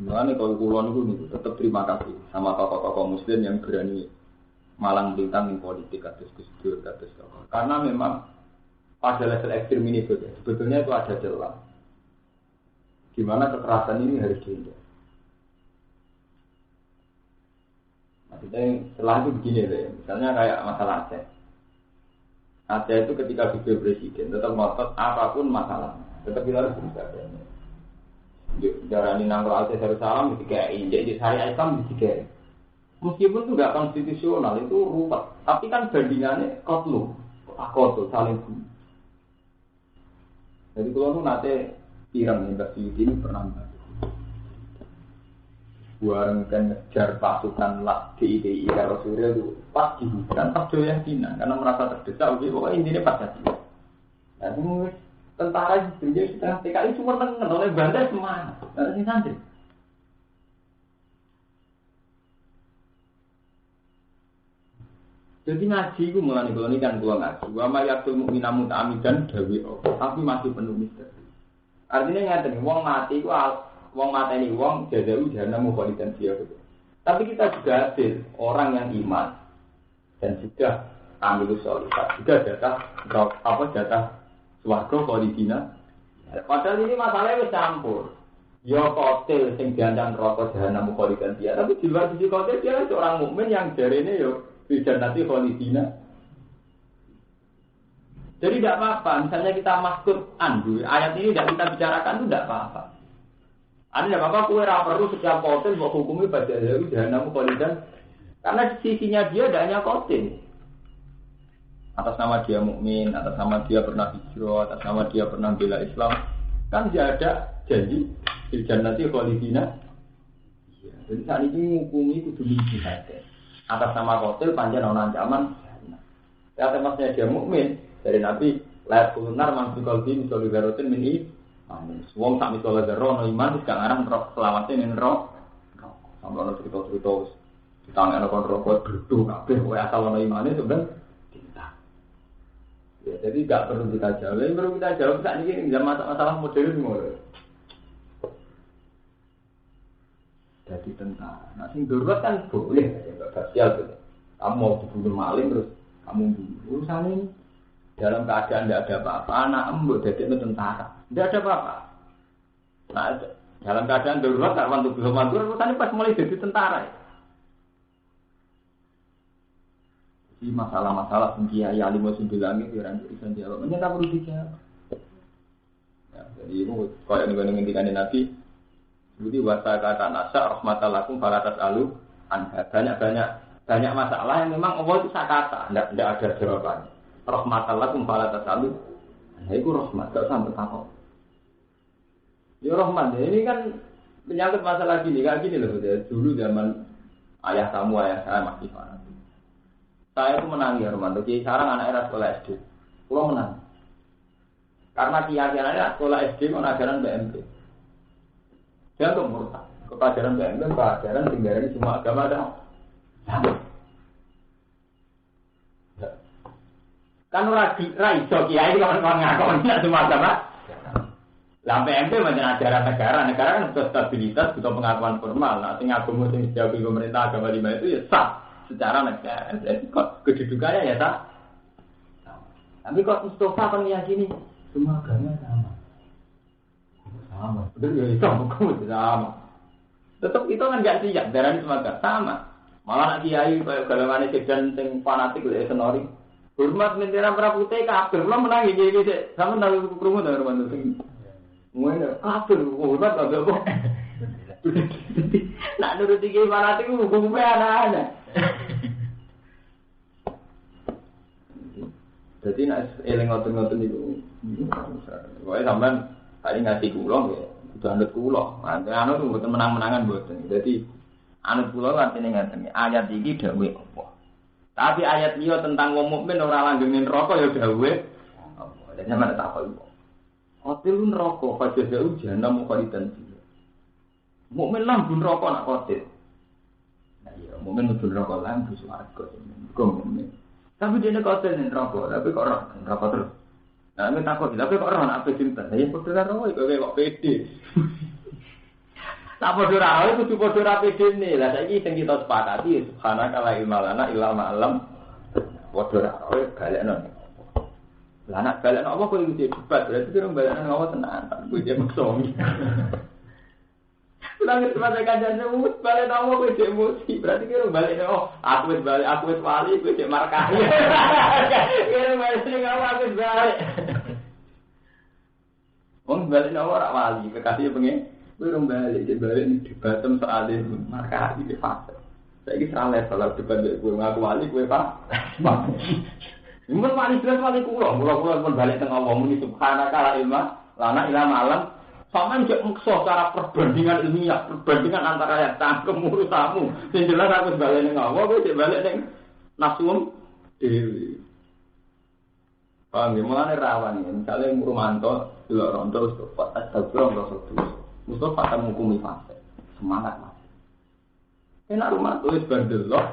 Mulane kalau kula niku tetap terima kasih sama tokoh-tokoh muslim yang berani malang melintang di politik kados Gus Dur kados tokoh. Karena memang pada level ekstrem ini sebetulnya itu ada celah. Gimana kekerasan ini harus dihindari. Maksudnya setelah itu begini deh, misalnya kayak masalah Aceh. Aceh itu ketika video presiden tetap ngotot apapun masalahnya, tetap kita harus berusaha. Jarani nangkul Aceh Darussalam ditikai, jadi syariat Islam ditikai. Meskipun itu nggak konstitusional, itu ruwet. Tapi kan bandingannya kotlu, kotul, saling bunuh. Jadi kalau itu nanti pirang investasi ini pernah buang kan ngejar pasukan lah DITI kalau Surya itu pas di hutan pas doyakinan karena merasa terdesak. Pokoknya intinya pas jadi. Nah itu tentara istrinya setengah TKI cuma tengen oleh bandar semangat. Ada sih santri. Jadi ngaji itu mulai ini kan gua ngaji. Wa ma yakul mu'minamu ta'amidan dawi tapi masih penuh misteri. Artinya ngerti wong mati ku wong mateni wong jazau jahanam khalidan fiha. Tapi kita juga hadir orang yang iman dan sudah amilus sholihat juga jatah swarga khalidina. Padahal ini masalahnya wis campur. Ya kotil sing diancam neraka jahanam khalidan fiha. Tapi di luar sisi kotil dia seorang mukmin yang jarene yo nanti khalidina. Jadi tidak apa-apa. Misalnya kita maksud ayat ini tidak kita bicarakan itu tidak apa-apa. Ada tidak apa-apa, kue perlu setiap kotil buat hukumi pada jauh jahanam khalidan. Karena sisinya dia tidak hanya kotil. Atas nama dia mukmin, atas nama dia pernah hijrah, atas nama dia pernah bela Islam, kan dia ada janji di jannati khalidina. Jadi saat ini hukumi itu demi jihad. Atas nama kotil panjang orang ancaman. Kata masnya dia mukmin dari Nabi, la kunar man fi qalbi solidarotin min wong sak misalnya zero no iman wis gak ngarang selawase ning neraka. Sampai ana cerita-cerita ditangane kon rokok berdua kabeh kowe asal ana imane sebenarnya cinta. Ya jadi gak perlu kita jawab, yang perlu kita jawab saat ini zaman masalah modern ngono. Jadi tentara. Nah sing darurat kan boleh enggak spesial gitu. Kamu mau dibunuh maling terus kamu bunuh. Urusan ini dalam keadaan tidak ada apa-apa, anak embuk jadi tentara. Tidak ada apa-apa. Nah, dalam keadaan darurat, tak wantu belum wantu, urusannya pas mulai jadi tentara. Jadi masalah-masalah sengkia ya lima sembilan itu yang bisa jawab. Ini tak perlu dijawab. Ya, jadi itu kalau yang ngendikan Nabi, jadi wasa kata nasa rahmatalakum falatas alu anda banyak masalah yang memang Allah itu sakata, tidak ada jawabannya. Rahmatalakum falatas alu, nah itu rahmat, tak sampai takut. Ya rahmat, ini kan menyangkut masalah gini, kayak gini loh. Dulu zaman ayah saya masih panas. Saya itu menang ya Roman. Jadi sekarang anak era sekolah SD, pulau menang. Karena keyakinannya sekolah SD mau ajaran BMP. Dia tuh murtad. Pelajaran BMP, pelajaran tinggalnya semua agama ada. Kan raiso kiai kawan-kawan ngakon tidak semua agama. Lampe MP macam ajaran negara kan butuh stabilitas, butuh pengakuan formal. Nah, tinggal agama yang dijauhi pemerintah agama 5 itu ya sah secara negara. Jadi kok kedudukannya ya sah. Tapi kok Mustafa kan meyakini semua agama sama. Betul ya itu bukan sama. Tetap itu kan nggak siap darah semua agama sama. Malah nak kiai kayak golongan sedan sing fanatik lek senori. Hormat bendera merah putih kabeh, belum menang iki sama nang krungu ta Roman sing ngono kabeh hormat kabeh kok. Nak nuruti iki fanatik hukume ana-ana. Jadi nak eling ngoten-ngoten iku pokoke sampean paling ngasih kula nggih, kudu anut kula. Anu tuh mboten menang-menangan mboten. Jadi anut kula artine ngaten, ayat iki dawuh apa? Tapi ayat liya tentang wong mukmin ora langgeng neraka ya dawuh apa? Dene mana tak apa. Hotel neraka fajazau jahanam khalidan fiha. Mukmin lah bun neraka nak hotel. Nah iya, mukmin bun neraka lan bus warga. Kok mukmin. Tapi dia ini kotor nih rokok, tapi kok rokok terus. Nah, ini takut, tapi kok orang apa cinta? Ya bodoh roh, kok pede. Tak bodoh roh, itu bodoh roh pede nih. Lah saya ini kita sepakati, subhanaka la ilma lana illa ma 'allam. Bodoh roh, balik nol. Lah anak balik nol apa kok itu debat? Berarti kira balik nol apa tenan? Gue dia maksong. Nangis pada kajian sebut balik nama gue cek emosi berarti kira balik oh aku wis wali gue cek markah kira balik ni kamu aku balik orang balik nama orang wali kekasih pengen gue orang balik cek balik ni debatem soal ini markah di fase saya ini serah level debat gue ngaku wali gue pak mungkin wali jelas wali kulo pun balik tengah ngomong ini subhanaka la ilma lana illa ma 'allam. Sama juga makso cara perbandingan ilmiah, perbandingan antara yang tangkem urusamu. Yang jelas aku balik ning Allah, kowe cek balik ning nafsu dhewe. Paham ya, mulane rawan ya. Misale Murumanto delok ronto wis kok astagfirullah ora terus. Mustafa kan ngukumi fase. Semangat Mas. Enak rumah tuh wis bandel loh.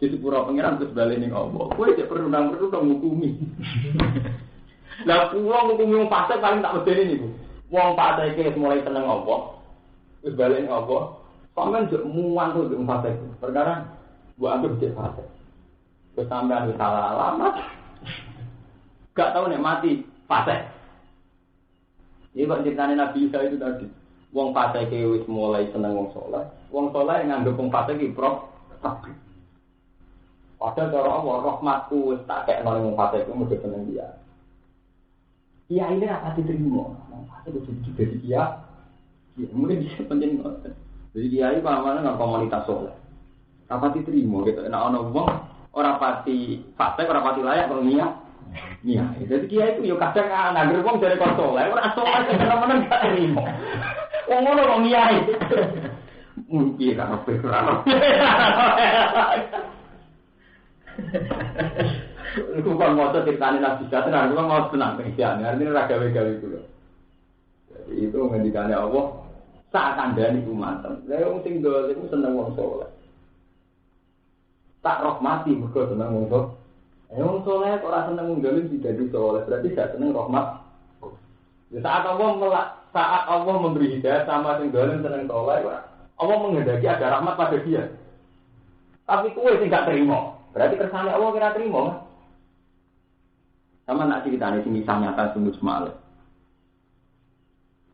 Di sepura pengiran terus balik ning Allah. Kowe cek perlu ngukumi. Lah pulang ngukumi wong fase paling tak medeni niku. Wong padha iki mulai seneng apa? Wis balik apa? Sampeyan njok muang tuh ndung fase. Perkara mbok anggap cek fase. Wis sampeyan wis salah alamat. Gak tau nek mati fase. Iki kok ceritane Nabi Isa itu tadi. Wong fase iki wis mulai seneng wong saleh. Wong saleh nganggep wong fase iki pro tapi. Padahal cara Allah rahmatku wis tak kekno wong fase iku mesti seneng dia. Iya ini apa diterima? Itu jadi dia. Mungkin dia penting banget. Jadi dia itu mana komunitas soleh. Apa diterima gitu? Nah orang uang orang pati fase orang pati layak kalau niat. Iya. Jadi dia itu yo kadang anak gerbong dari soleh. Orang soleh sebenarnya nggak terima. Orang niat. Mungkin karena pikiran. Iku kan moco ceritane Nabi Muhammad, aku mau tenang pengian. Artinya ora gawe-gawe kulo. Jadi itu ngendikane Allah, sak kandhani umatem. Lah wong sing dolen iku seneng wong saleh. Tak rahmati mergo seneng wong saleh. Wong saleh kok ora seneng wong dolen dadi saleh, berarti gak seneng rahmat. Ya saat Allah memberi hidayah sama sing dolen seneng saleh, Allah menghendaki ada rahmat pada dia. Tapi kowe sing gak terima, berarti kersane Allah kira terima. Sama nak ceritanya sing kisah nyata sungguh semalam.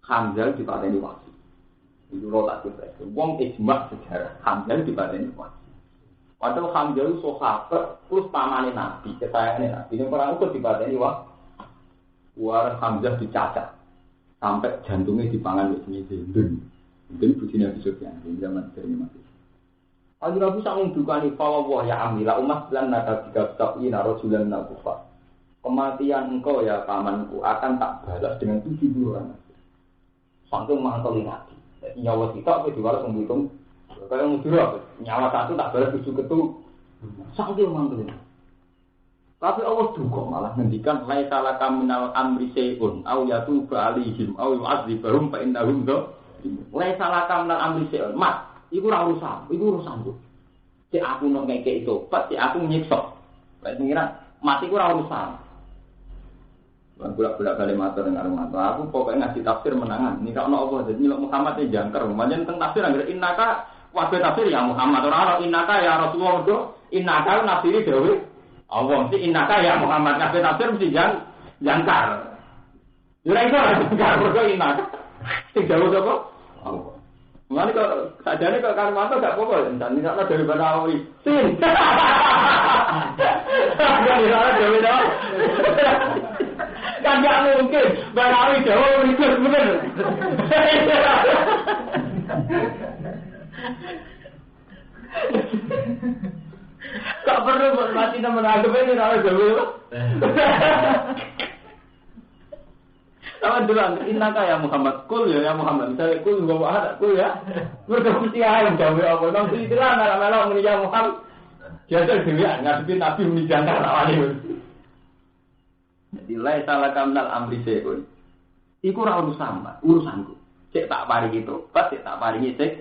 Hamzah dipateni wasi. Itu lo tak cerita. Wong ijma sejarah Hamzah dipateni wasi. Padahal Hamzah itu sahabat terus pamane Nabi, kesayangan Nabi. Yang perang itu dipateni wasi. War Hamzah dicacat sampai jantungnya dipangan wis nyidendun. Mungkin bujine Nabi Sufyan di zaman dari Nabi. Ayo Nabi sang dukani fa ya amila umat lan nabi kabsa'i rajulan nakufa. Kematian engkau ya pamanku akan tak balas dengan 70 orang. Saking mantau lagi. Nyawa kita apa diwales menghitung. Kalau mudur apa? Nyawa satu tak balas 7 ketu. Saking mantau. Tapi Allah juga malah ngendikan laisa laka minal amri syai'un aw yatuba alaihim aw yu'adzibahum fa innahum laisa laka minal amri syai'un. Mat, iku ora urusanku. Cek aku nang ngeke itu, cek aku nyiksa. Kayak pengiran mati ku ora urusan. Bolak-bolak kali matur dengan rumah. Aku pokoknya ngasih tafsir menangan. Ini kalau Allah jadi Muhammad ini jangkar. Macam tentang tafsir agar innaka wabah tafsir ya Muhammad. Orang innaka ya Rasulullah itu innaka nafsiri dewi. Allah mesti innaka ya Muhammad. Wabah tafsir mesti jangkar. Jadi itu jangkar berdua innaka. Sing jauh apa? Allah. Mana kalau sajane kalau Karmanto gak apa-apa. Dan ini ada dari Banawi. Sin. Dari sana dari mana? Kan gak mungkin Banawi Jawa berikut bener. Gak perlu mati nama menanggap ini kalau Jawa. Tahu dulu, innaka ya Muhammad, kul ya Muhammad. Misalnya kul bawa ada kul ya. Berkata ayam Jawa apa? Nang itulah nara-nara menijang Muhammad. Jadi dia ngadepin Nabi menijang awalnya. Jadi laisa laka minal amri syai'un. Iku ora urusanku. Cek tak paringi tobat, cek tak paringi cek.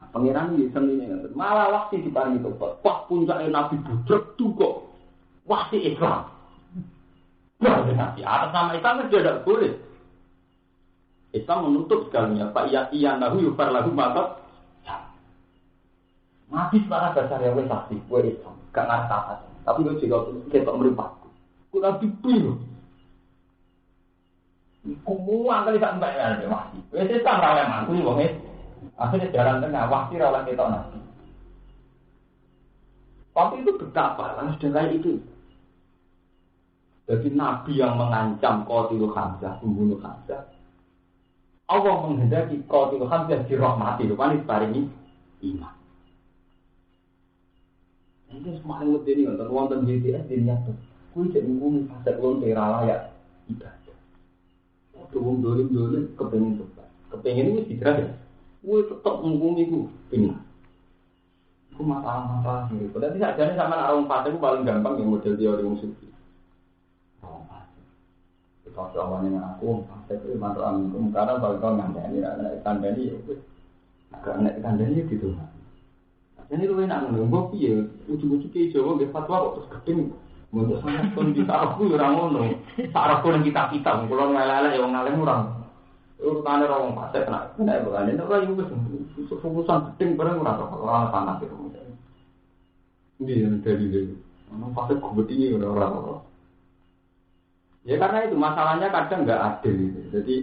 Pangeran iki senine malah waktu diparingi tobat. Wah puncake Nabi budrek duka. wasi Islam. Nah, nanti atas nama Islam kan tidak boleh. Islam menutup segalanya. Pak iya nahu yufar lahu maka mati secara dasar ya wes saksi, wes Islam, gak ngerti. Tapi gue juga kita meripatku. Gue nabi biru. Kumuan kali tak mbak ya wasi. Wes Islam rawat mantu nih wongnya. Akhirnya jalan tengah wasi rawat kita nabi. Tapi itu betapa kan sudah kayak itu. Jadi Nabi yang mengancam Qatilul Hamzah, membunuh Hamzah. Allah menghendaki Qatilul Hamzah dirahmati, rupanya diparingi iman. Ini semakin medeni nonton wonten BTS diniat tuh. Kuwi cek ngumi fase klon era layak ibadah. Wong dolim-dolim kepengin tobat. Kepengin wis hijrah ya. Kuwi tetep ngumi ku pingin. Ku masalah-masalah iki. Berarti sakjane sampean arung fase ku paling gampang yang model teori wong sufi. Kalau awalnya aku, saya itu mantu amin. Karena kalau kau ngandani, anak kandani, agak anak kandani gitu. Jadi lu enak nunggu, ya ujung-ujung ke Jawa, dia fatwa kok terus gedeng. Untuk sangat pun di sarafku orang ngono, sarafku yang kita, kalau ngelala yang ngalem orang, urutannya orang pasir kena bukan ini, orang itu fokusan gedeng bareng orang panas itu. Ini dari itu, orang pasir kubeti orang. Ya karena itu masalahnya kadang nggak adil gitu. Jadi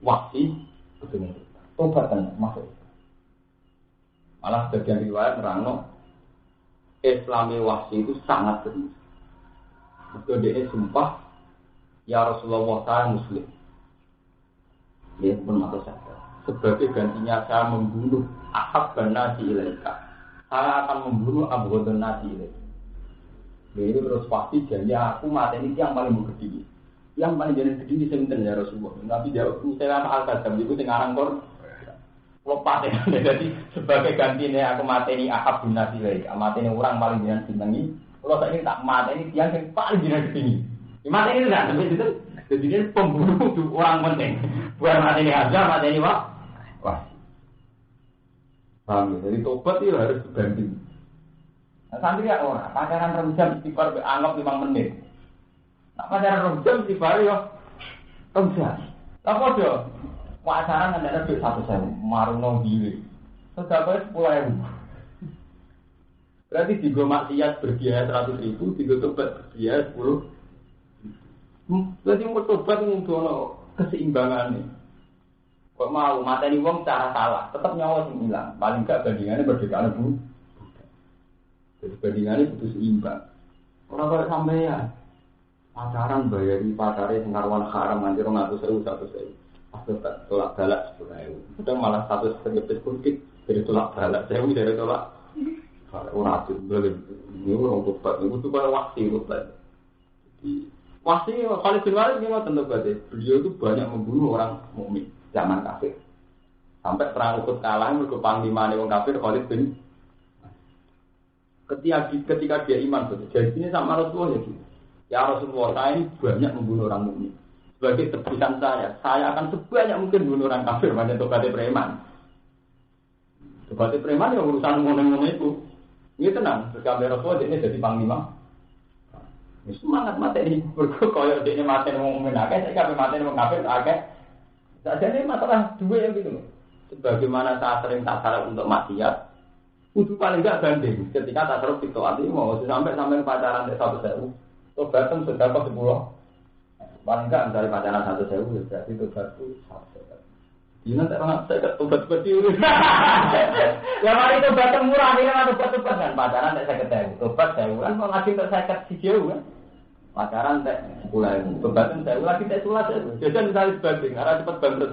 wasi ketemu tobat kan masuk. Malah sebagian riwayat nerangno Islami wasi itu sangat serius. Betul dia sumpah ya Rasulullah saya Muslim. Dia pun masuk sadar. Sebagai gantinya saya membunuh Ahabban nasi ilaika. Saya akan membunuh Abghadun nasi ilaika. Jadi terus pasti janji aku mati ini yang paling bergede. Yang paling jadi gede senten ya Rasulullah. Nabi jawab, saya al-Qadam itu sing aran kor. Lepas ya. Jadi sebagai gantinya aku mateni Ahab bin Nabi lagi. Mateni orang paling jenengan senengi. Kalau saya ini tak mateni tiang yang paling jenengan senengi. Mateni itu kan sampai itu. Jadi dia pembunuh orang penting. Bukan mateni aja, mateni wah. Paham ya? Jadi tobat itu harus diganti. Nah, santri ya orang pacaran rejam istighfar anggap 5 menit. Pacaran rojam di bari yo, rojam. Apa dia? Pacaran ada duit 100.000, marunong gile. Sedapatnya 10.000. Berarti tiga maksiat berbiaya 100.000, tiga tobat berbiaya 10. Berarti mau tobat untuk keseimbangan nih. Kok mau mateni wong cara salah, tetap nyawa sing hilang. Paling enggak bandingannya berbeda bu. Jadi bandingannya butuh seimbang. Orang kalau sampai ya. Pacaran bayari pacare sing karwan haram nganti 200.000 100.000. Pas tolak galak 10.000. Kadang malah 100 kepes kutik dari tolak galak 1.000 dari tolak. Ora atuh boleh. Ini orang tobat itu tuh kalau wasi tobat. Jadi wasi Khalid bin Walid memang tentu berarti beliau itu banyak membunuh orang mukmin zaman kafir. Sampai perang Uhud kalah mergo panglimane wong kafir Khalid bin. Ketika dia iman betul. Jadi ini sama Rasulullah ya gitu. Ya Rasulullah, saya ini banyak membunuh orang mukmin. Sebagai tebusan saya akan sebanyak mungkin membunuh orang kafir, banyak tobatnya preman. Tobatnya preman ya urusan ngono-ngono itu. Ini tenang, terus Rasulullah ini jadi panglima. Ini semangat mati ini, berkoyok ini mati orang mukmin akeh, saya kafir mati orang kafir akeh. Saja ini masalah dua yang gitu. Sebagaimana saya sering tak salah untuk maksiat, kudu paling enggak banding. Ketika tak terus situasi mau sampai pacaran dari 1.000. Tobatan sudah ke 10. Paling enggak mencari pacaran 1.000 berarti tobatku 1.000. Ini nanti orang saya tobat seperti ini. Ya mari tobat murah ini kan tobat kan pacaran tak 50.000. Tobat 1.000 kan mau lagi untuk 50 jauh kan. Pacaran tak 10.000. Tobatan 1.000 lagi tak 11.000. Jadi misalnya sebanding karena cepat bangkrut.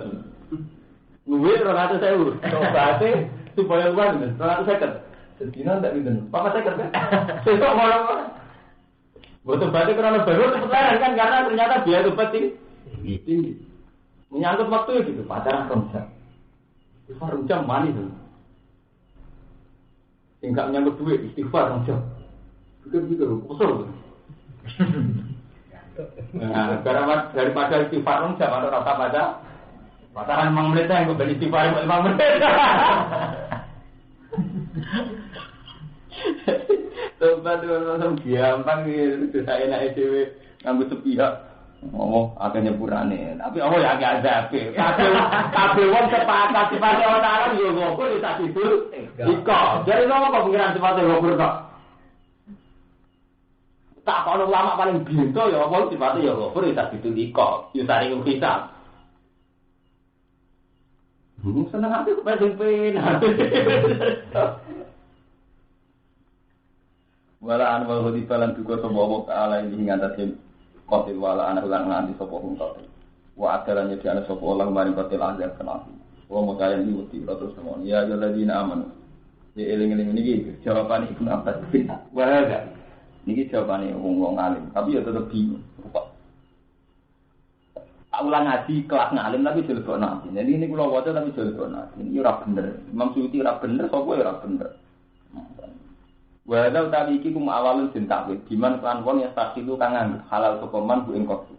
Luwih 200.000. Tobatnya supaya uang 250. Jadi nanti gitu. Papa saya kan. Besok malam. Betul berarti karena baru sekarang kan karena ternyata biaya tobat tinggi. Menyangkut waktu gitu, pacaran rojam. Rojam manis tuh. Tinggal menyangkut duit, istighfar rojam. Begitu, kosong. Nah, karena daripada istighfar rojam atau rata pada pacaran 5 menit yang gue beli istighfar 5 menit. Tobat itu langsung gampang gitu. Saya enak dhewe nganggo sepihak. Ngomong agak nyepurane. Tapi Allah ya agak azabe. Kabeh wong sepakat sifate Allah Taala yo ngopur ya tak tidur. Iko. Jadi nopo kok pengiran sifate ngopur kok. Tak kono ulama paling bintu ya apa sifate ya ngopur ya tak tidur iko. Yo saring hisab. Seneng ati kok pengen penak. Wala an wal hudi falan duka sapa Allah taala ing ngatasi qatil wala ana ulang nganti sapa wong qatil. Wa adalan nyediakno sapa Allah maring qatil azab kenal. Wa mutayan iki wedi terus semua. Ya alladzina amanu. Ya eling-eling niki jawaban Ibnu Abbas. Wa hada. Niki jawabane wong alim, tapi ya tetep bingung. Ulang ngaji kelas ngalim tapi jelebok nabi. Jadi ini kula waca tapi jelebok nabi. Ini ora bener. Imam Suyuti ora bener, sapa ora bener. Wa dal tadi iki kum awalun den takwid. Diman kan wong ya sakilu kang nganggep halal sapa man ku ing kopi.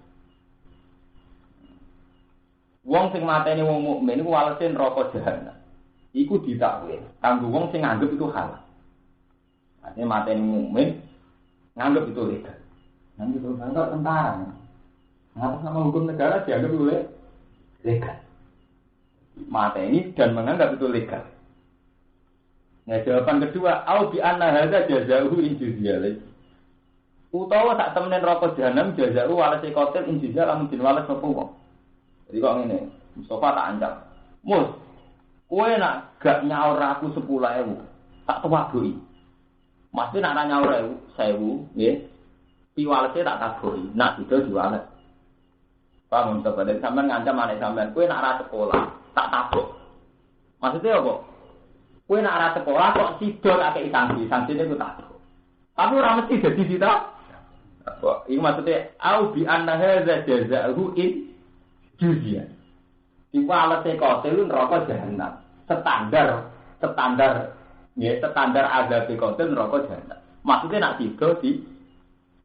Wong sing mateni wong mukmin iku walese neraka jahanam. Iku ditakwid. Kanggo wong sing nganggep itu halal. Artinya mateni mukmin nganggep itu legal. Nganggep itu tentara. Atas nama hukum negara dianggap oleh legal. Mata ini dan menganggap itu legal. Nah jawaban kedua, au bi anna hadza jazaa'uhu in juzya. Utawa sak temene neraka jahanam jazaa'u walase qatil in juzya lamun din walas sapa wong. Jadi kok ngene, Mustafa tak ancam. Mus, kowe nak gak nyaur aku 10.000, tak tawaduki. Mesti nak nyaur 1.000, nggih. Piwalese tak tabuki, nak itu diwales. Paham untuk pada sampean ngancam anak sampean, kue nak arah sekolah tak tabuk. Maksudnya apa? Kue nak arah sekolah kok sidor akeh sanksi itu tabuk. Tapi orang mesti jadi kita. Apa? Ini maksudnya au bi anna hadza jazaa'uhu in juzya. Diwalese qatil neraka jahanam. Standar azab qatil neraka jahanam. Maksudnya nak sidor di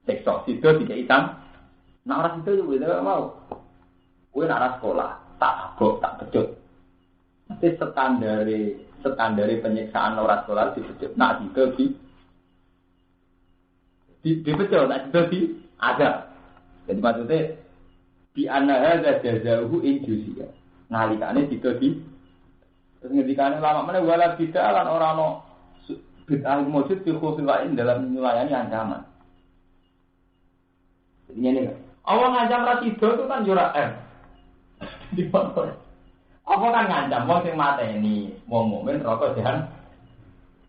sektor sidor dikei sanksi. Nak ras itu juga tidak mau. Kue nak ras sekolah, tak abok, tak pecut. Nanti standari penyiksaan orang sekolah dipecut. Nak juga dipecut, nak juga ada. Jadi maksudnya di anaha jazaa'uhu in juzya. Nalikane juga terus ngendikane lama mana wala bid'ah lan ora ono bid'ah mujud fi khusul lain dalam melayani ancaman. Jadi ini kan Allah ngancam rasido itu kan jura di motor. Allah kan ngancam wong sing mateni wong mukmin rokok jahan.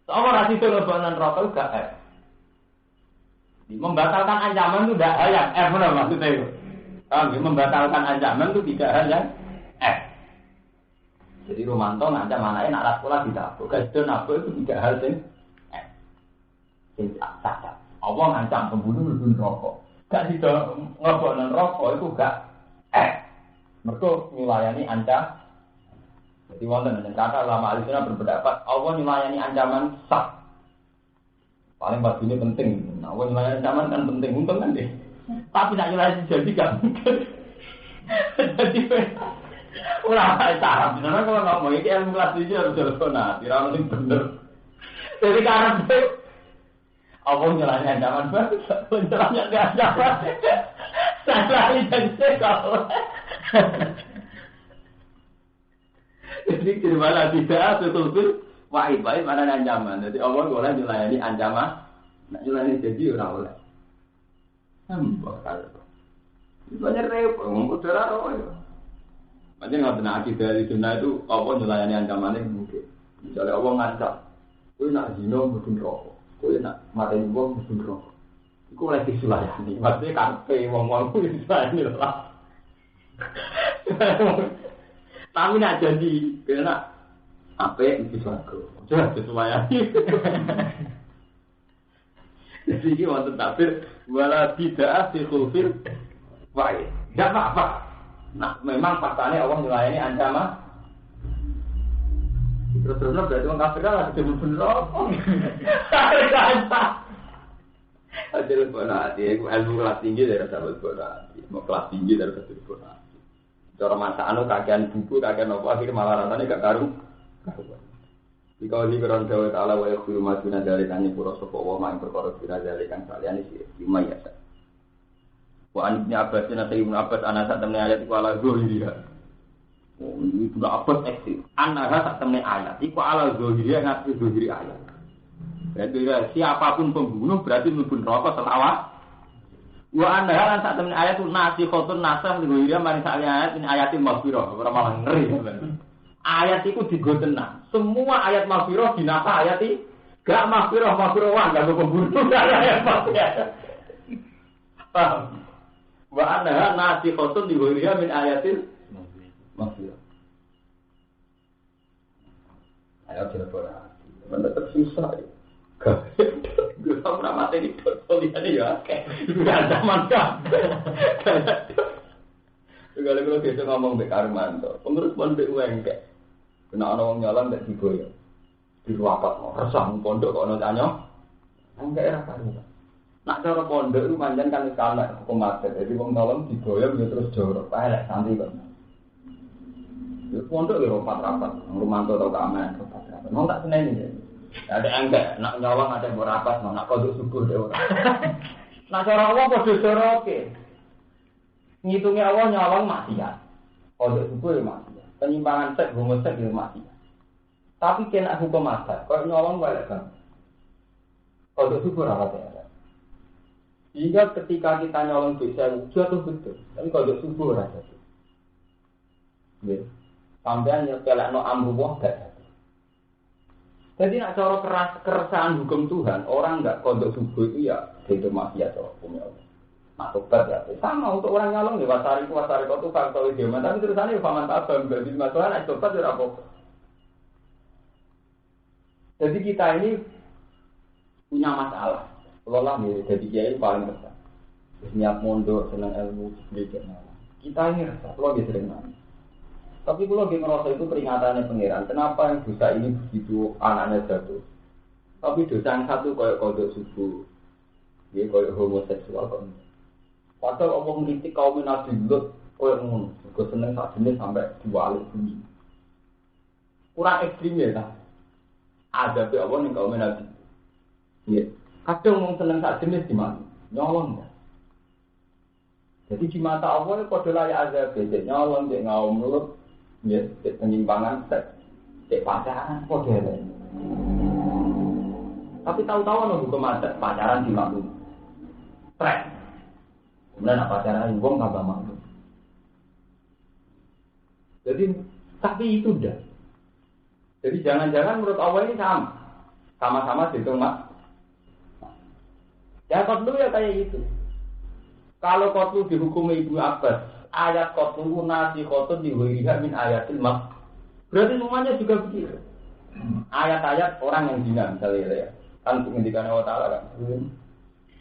Allah rasido lebanan rokok gak membatalkan ancaman itu tidak hal yang benar maksudnya itu. Membatalkan ancaman itu tidak hal yang Jadi Romanto ngancam anaknya nak sekolah ditabuk. Kasih nabuk itu tidak hal yang cacat. Allah ngancam pembunuh lebih rokok. Gak tidak ngebonan rokok itu gak mereka melayani ancam. Jadi wonten dan kata ulama alisina berpendapat Allah melayani ancaman sah. Paling baginya penting. Nah, Allah melayani ancaman kan penting untung kan deh. Tapi nak melayani jadi gak mungkin. Jadi ulama Arab sebenarnya kalau nggak mau ini ilmu kelas ini harus jelaskan. Tidak mungkin bener. Jadi karena itu Allah nyelanya ancaman baru, nyelanya nggak ancaman. Salah dan sekal. Jadi gimana tidak betul-betul wahid mana ancaman. Jadi Allah boleh nyelayani ancaman, nak nyelayani jadi orang boleh. Bakal. Itu hanya repot, ngomong darah roh. Macam nggak benar akidah di dunia itu Allah nyelayani ancamannya mungkin. Misalnya Allah ngancam, kau nak zina mungkin rokok. Kau nak materi wong mesti rokok. Iku lagi sulayani. Maksudnya karpe wong-wong ku sulayani lah. Tapi nak jadi, kena ape iki swarga. Aja sulayani. Jadi iki wonten takbir wala bid'ah fi khulfil wa'id. Enggak apa-apa. Nah, memang faktanya Allah melayani ancaman. Terus berarti orang kafir lah sudah bener apa? Ada lebih nanti, aku ilmu kelas tinggi dari sahabat bonati, mau kelas tinggi dari sahabat bonati. Cara masa anu kakean buku, kakean apa akhirnya malah rasanya gak karu. Jika di kerana Jawa Taala wa yakhulu maduna dari kanya pura sapa wa maing perkara sira dari kang saliyane sira ya. Wa an ibn Abbas ana Ibnu Abbas ana sak temne ayat iku ala zahiriha. Oh, Ibnu Abbas ekstrim. Ana sak temne ayat iku ala zahiriha ngati zahiri ayat. Jadi siapapun pembunuh berarti mlebu neraka selawat. Wa ana sak temne ayat itu nasikhotun nasah zahiriha mari sak ayat ini ayatil maghfirah ora malah ngeri. Ayat itu digo tenang. Semua ayat maghfirah dinasa ayat iki gak maghfirah wah gak pembunuh ayat maghfirah. Paham? Wa anha nasikhatun li ghairiha min ayatil maghfirah. Ayat berapa? Mana tersusah ya. Gue tak pernah mati di lihat ya. Gak zaman kan. Kalau biasa ngomong be Karmanto, pengurus pon be UNG. Kena ana wong nyalan nek digoyo. Diruapat mau resah pondok kok ana tanyo. Enggak era karu. Nak cara pondok itu pancen kan kalek hukum mati. Jadi wong nolong digoyo yo terus jorok. Elek santri kok. Yo pondok yo rapat-rapat. Rumanto tau keamanan rapat-rapat. Mau tak seneni ya. Ada enggak nak nyolong ada rapat, nak kodok subuh deh ora. Nak cara Allah padha joroke. Ngitunge Allah nyolong maksiat. Kodok subuh ya maksiat. Penyimpangan seks, homoseks ya mati. Tapi kena hukum asal, kalau nyolong balik kan. Kalau syukur apa ya? Hingga ketika kita nyolong bisa jatuh betul, tapi kalau syukur aja tu. Ya, sampean yang pelak no amruwah gak jatuh. Jadi nak cara keresahan hukum Tuhan, orang enggak kodok subuh itu ya itu maksiat hukumnya Allah. Nah, tobat ya. Sama untuk orang nyolong di wasari kau tuh faktor dia. Tapi terusannya faman tabam berarti masalah nak tobat tidak apa. Jadi kita ini punya masalah. Lolah nih, jadi kiai paling besar. Niat mondok, senang ilmu, belajar. Kita ini resah, kalau dia sering nanya. Tapi kalau dia merasa itu peringatannya pangeran. Kenapa yang dosa ini begitu anaknya jatuh? Tapi dosa yang satu kayak kodok subuh, dia kayak homoseksual kok. Padahal Allah ngritik kaum Nabi Lut koyo ngono, kok seneng sak jenis sampai diwalik bumi. Kurang ekstrim ya ta. Ada pe Allah ning kaum Nabi. Iya. Kadang wong seneng sak jenis di mana? Nyolong ya. Jadi di mata Allah padha layak azab, nyolong cek ngaum Lut, ya, cek penyimpangan seks, cek pacaran padha ae. Tapi tahu-tahu ono hukum adat pacaran di maklum. Trek. Kemudian apa cara wong tambah maklum. Jadi tapi itu dah. Jadi jangan-jangan menurut Allah ini sama-sama dihitung mas. Ya kotlu ya kayak gitu. Kalau kotlu dihukumi Ibnu Abbas, ayat kotlu nasi kotlu diwiriha min ayatil mak. Berarti semuanya juga begitu. Ayat-ayat orang yang zina misalnya ya. Kan menghentikan Allah Ta'ala kan.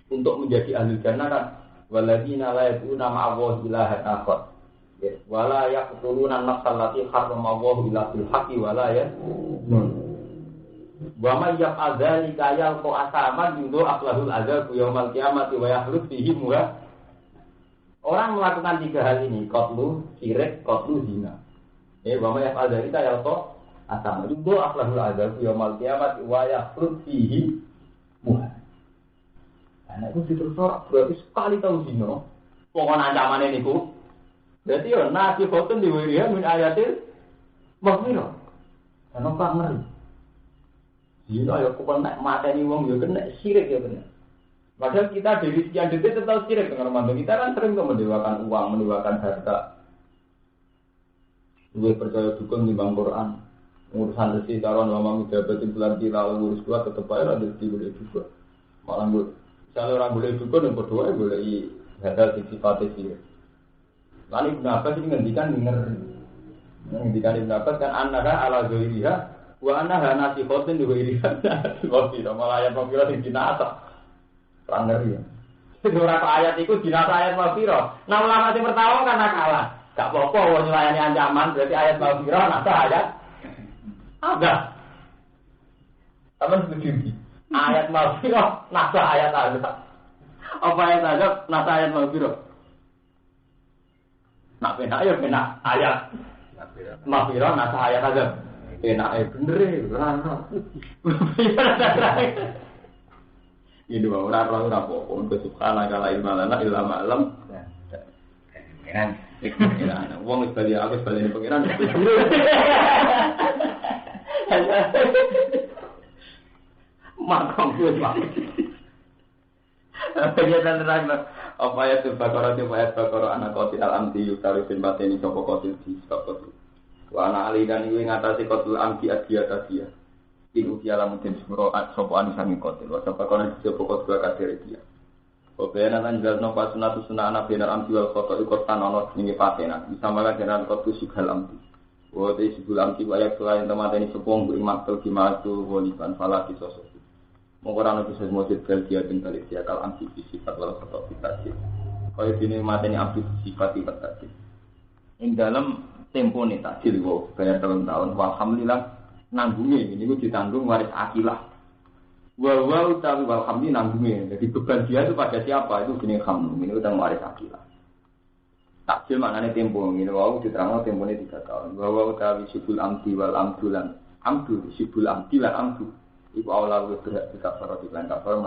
Untuk menjadi ahli jannah kan. Waladina la yaquluna ma'allahi ilahan akhar. Wala yaqtuluna an-nafsal lati harrama Allahu illa bil haqqi wala yaznun. Wa may yaf'al dzalika yalqa asaman yudu aqlahul adzab yaumil qiyamati wa yahlud fihi muha. Orang melakukan tiga hal ini, qatlu, syirik, qatlu, zina. Wa may yaf'al dzalika yalqa asaman yudu aqlahul adzab yaumil qiyamati wa yahlud fihi muha. Anak itu diterusor berarti sekali tahu zina. Pokoknya ancaman ini ku. Berarti ya nasi khotun diwiriha min ayatil maghfirah. Karena apa ngeri. Zina ya aku pernah mateni wong ya kena syirik ya benar. Padahal kita dari sekian detik tetap syirik dengan Ramadan. Kita kan sering mendewakan uang, mendewakan harta. Gue percaya dukung di Bang Quran. Urusan resi taruhan lama menjabat bulan kira ngurus dua tetap aja ada di boleh juga. Malah gue kalau orang boleh dukun yang berdoa boleh hadal sifat sih. Lalu Ibnu Abbas ini ngendikan ngeri. Ngendikan Ibnu Abbas kan annaha ala ghairiha wa annaha nasikhatun li ghairiha. Sebab itu malah ayat mafirah sing dinasa. Perang ngeri. Jadi ora ayat iku dinasa ayat mafirah. Nah ulama sing pertama kan kalah. Gak apa-apa wong nylayani ancaman berarti ayat mafirah nasa ayat. Ada. Apa setuju? Ayat mafirah nasa ayat azab. Apa ayat azab nasa ayat mafirah? Nak benak ya benak ayat mafirah nasa ayat azab. Enake bener ora. Ini ora apa-apa. Untuk subhanaka la ilma lana illa ma 'allam. Pengiran. Wong wis bali aku bali pengiran. Makam kuwi Pak. Kegiatan terakhir apa ya Al-Baqarah anak qatil al-amdi yutari bin bateni sapa qatil di sapa qatil. Wa ana ali dan iki ngatasi qatil amdi adia tadia. Iku dia lamun den suro sapa anu sangi qatil. Wa sapa kono sapa qatil kadir dia. Obena lan jalno pasunatu sunah ana benar amdi wal qata iku tanono jenenge patena. Bisa malah jenengan qatil sugal amdi. Wa te sugal amdi wa ya selain temateni sepung ing maktul kimatu waliban fala kisosok. Mengurang itu semua jadwal dia dan balik dia kalau anti sifat walau satu aplikasi. Kalau ini materi anti sifat tadi. Yang dalam tempo nih tadi, wow, bayar tahun-tahun. Alhamdulillah nanggungnya ini gue ditanggung waris akilah. Wow, tapi alhamdulillah nanggungnya. Jadi beban dia itu pada siapa itu jenis kamu. Ini utang waris akilah. Takjil maknanya tempo ini. Wow, diterangkan tempo ini 3 tahun. Wow, tapi sibul amdi wal amdulan. Amdu sibul amdi wal amdu. Iku awal berhak kita para di lain kapal